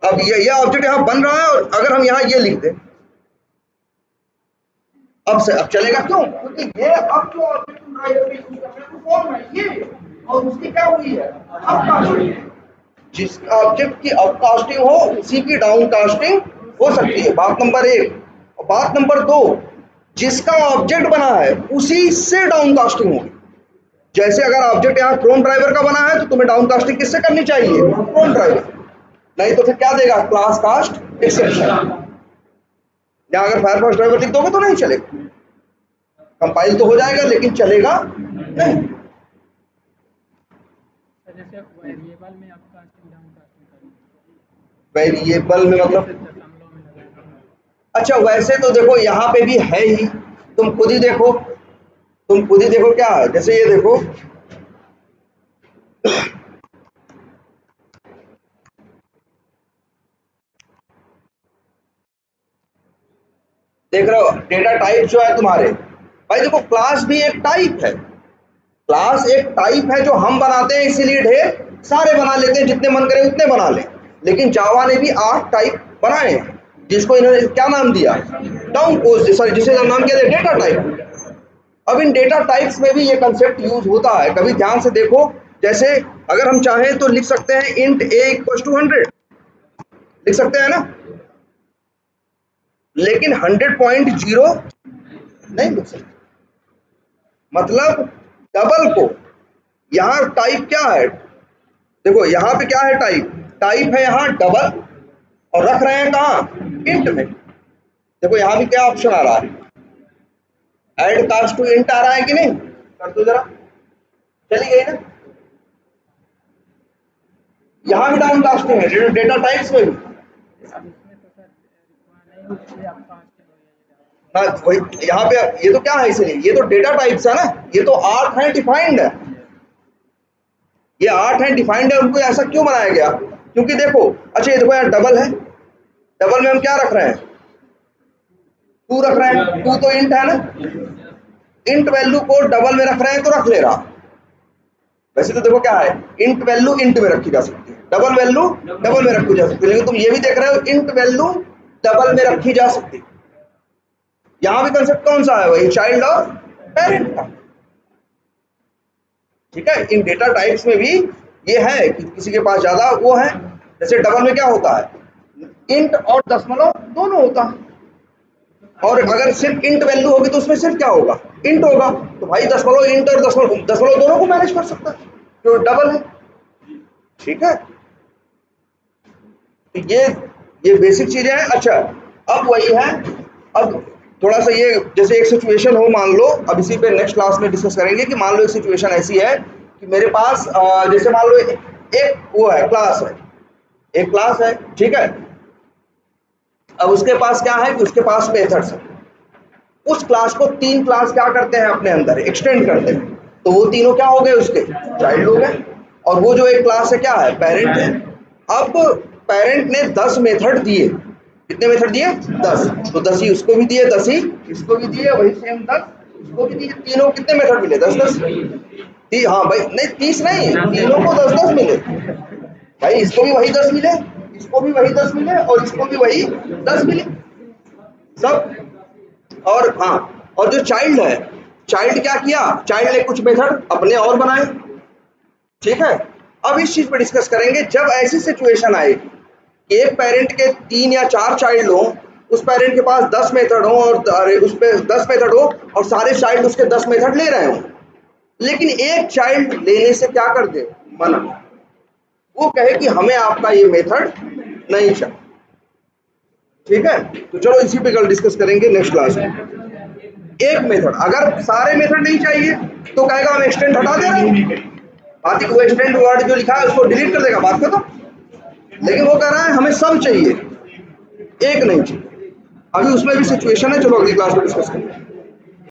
अब ये ऑब्जेक्ट यहाँ बन रहा है, और अगर हम यहाँ ये लिख दें अब से अब चलेगा, क्यों, क्योंकि ये अब जो ऑब्जेक्ट ड्राइवर पे यूज कर रहे हैं वो कौन है, ये, और उसकी क्या हुई है, अपकास्टिंग। जिस ऑब्जेक्ट की अपकास्टिंग हो उसी की डाउन कास्टिंग हो सकती है, बात नंबर एक। और बात नंबर दो, जिसका ऑब्जेक्ट बना है उसी से डाउन कास्टिंग होगी। जैसे अगर ऑब्जेक्ट यहाँ क्रोम ड्राइवर का बना है तो तुम्हें डाउन कास्टिंग किससे करनी चाहिए, क्रोम ड्राइवर, नहीं तो फिर क्या देगा, क्लास कास्ट एक्सेप्शन। यहाँ अगर फायरफॉक्स ड्राइवर लिख दोगे तो नहीं चलेगा, कंपाइल तो हो जाएगा लेकिन चलेगा नहीं। जैसे वेरिएबल में अप कास्टिंग डाउन कास्टिंग करें, वेरिएबल में मतलब, दशमलव में लगाना। अच्छा वैसे तो देखो यहाँ पे भी है ही, तुम खुद ही देखो, तुम खुद ही देखो क्या है, जैसे ये देखो देख रहे हो डेटा टाइप जो है तुम्हारे, भाई देखो क्लास भी एक टाइप है, क्लास एक टाइप है जो हम बनाते हैं, इसीलिए ढेर सारे बना लेते हैं, जितने मन करे उतने बना लें। लेकिन जावा ने भी 8 टाइप बनाए हैं, जिसको इन्होंने क्या नाम दिया, सॉरी जिसे नाम क्या दिया, डेटा टाइप। अब इन डेटा टाइप्स में भी ये कंसेप्ट यूज होता है, कभी ध्यान से देखो। जैसे अगर हम चाहें तो लिख सकते हैं इंट a इक्वल टू 100, लिख सकते हैं ना, लेकिन 100.0 नहीं लिख सकते। मतलब डबल को, यहाँ टाइप क्या है, देखो यहाँ पे क्या है, टाइप है यहाँ डबल, और रख रहे हैं कहाँ, इंट में। देखो यहाँ भी क्या ऑप्शन आ रहा है, ऐड कास्ट टू इंट आ रहा है कि नहीं, कर दो जरा, चली गई ना। यहाँ भी डाउन कास्टिंग है डेटा टाइप्स में भी। अब इसमें तो सर रिक्वायर्ड नहीं कि आप कास्टिंग हो ये हाँ वही यहाँ पे, ये तो क्या है, इसलिए ये तो डेटा टाइप्स है ना, ये तो 8 है, डिफाइंड है, ये 8 है, डिफाइंड है। उनको ऐसा क्यों बनाया गया, क्योंकि देखो, अच्छा ये देखो यहाँ डबल है, डबल में हम क्या रख रहे हैं, 2 रख रहे हैं, 2 तो इंट है ना, इंट वैल्यू को डबल में रख रहे हैं तो रख ले रहा। वैसे तो देखो क्या है, इंट वैल्यू इंट में रखी जा सकती है, डबल वैल्यू डबल में रखी जा सकती है, लेकिन तुम ये भी देख रहे हो इंट वैल्यू डबल में रखी जा सकती है। यहाँ भी कंसेप्ट कौन सा है, वही चाइल्ड और पेरेंट का। ठीक है, इन डेटा टाइप्स में भी ये है कि किसी के पास ज्यादा वो है, जैसे डबल में क्या होता है, इंट और दशमलव दोनों होता है, और अगर सिर्फ इंट वैल्यू होगी तो उसमें सिर्फ क्या होगा, इंट होगा। तो भाई दशमलव इंट और दशमलव दोनों को मैनेज कर सकता है जो डबल है। ठीक है, तो ये बेसिक चीजें हैं। अच्छा अब वही है, अब थोड़ा सा ये, जैसे एक सिचुएशन हो मान लो, अब इसी पे नेक्स्ट क्लास में डिस्कस करेंगे कि मान लो एक सिचुएशन ऐसी है कि मेरे पास जैसे मान लो एक वो है, क्लास है, एक क्लास है, ठीक है। अब उसके पास क्या है कि उसके पास मेथड्स है, उस क्लास को 3 क्लास क्या करते हैं अपने अंदर एक्सटेंड करते हैं, तो वो तीनों क्या हो गए, उसके चाइल्ड हो गए। और वो जो एक क्लास है क्या है, पेरेंट है। अब पेरेंट ने 10 मेथड दिए, कितने मेथड दिए, 10, तो 10 ही उसको भी दिए, 10 ही इसको भी दिए, वही सेम 10 इसको भी दिए, तीनों कितने मेथड मिले, 10 हाँ भाई नहीं 30 नहीं, तीनों को 10 मिले भाई, इसको भी वही 10 मिले, इसको भी वही 10 मिले, और इसको भी वही 10 मिले सब। और हाँ, और जो चाइल्ड है, चाइल्ड क्या किया, चाइल्ड ने कुछ मेथड अपने और बनाए। ठीक है, अब इस चीज पर डिस्कस करेंगे, जब ऐसी सिचुएशन आए कि एक पेरेंट के 3 या 4 चाइल्ड हो, उस पेरेंट के पास 10 मेथड हो, और उस पे 10 मेथड हो, और सारे चाइल्ड उसके 10 मेथड ले रहे हो, लेकिन एक चाइल्ड लेने से क्या कर दे, मना, वो कहे कि हमें आपका ये मेथड नहीं चाहिए। ठीक है, तो चलो इसी पे कल डिस्कस करेंगे नेक्स्ट क्लास में। एक मेथड, अगर सारे मेथड नहीं चाहिए तो कहेगा हम एक्सटेंड हटा दे रहे हैं, बात ही, वो एक्सटेंड वर्ड जो लिखा है उसको डिलीट कर देगा, बात खत्म। लेकिन वो कह रहा है हमें सब चाहिए, एक नहीं चाहिए। अभी उसमें भी सिचुएशन है, चलो अगली क्लास में डिस्कस करेंगे।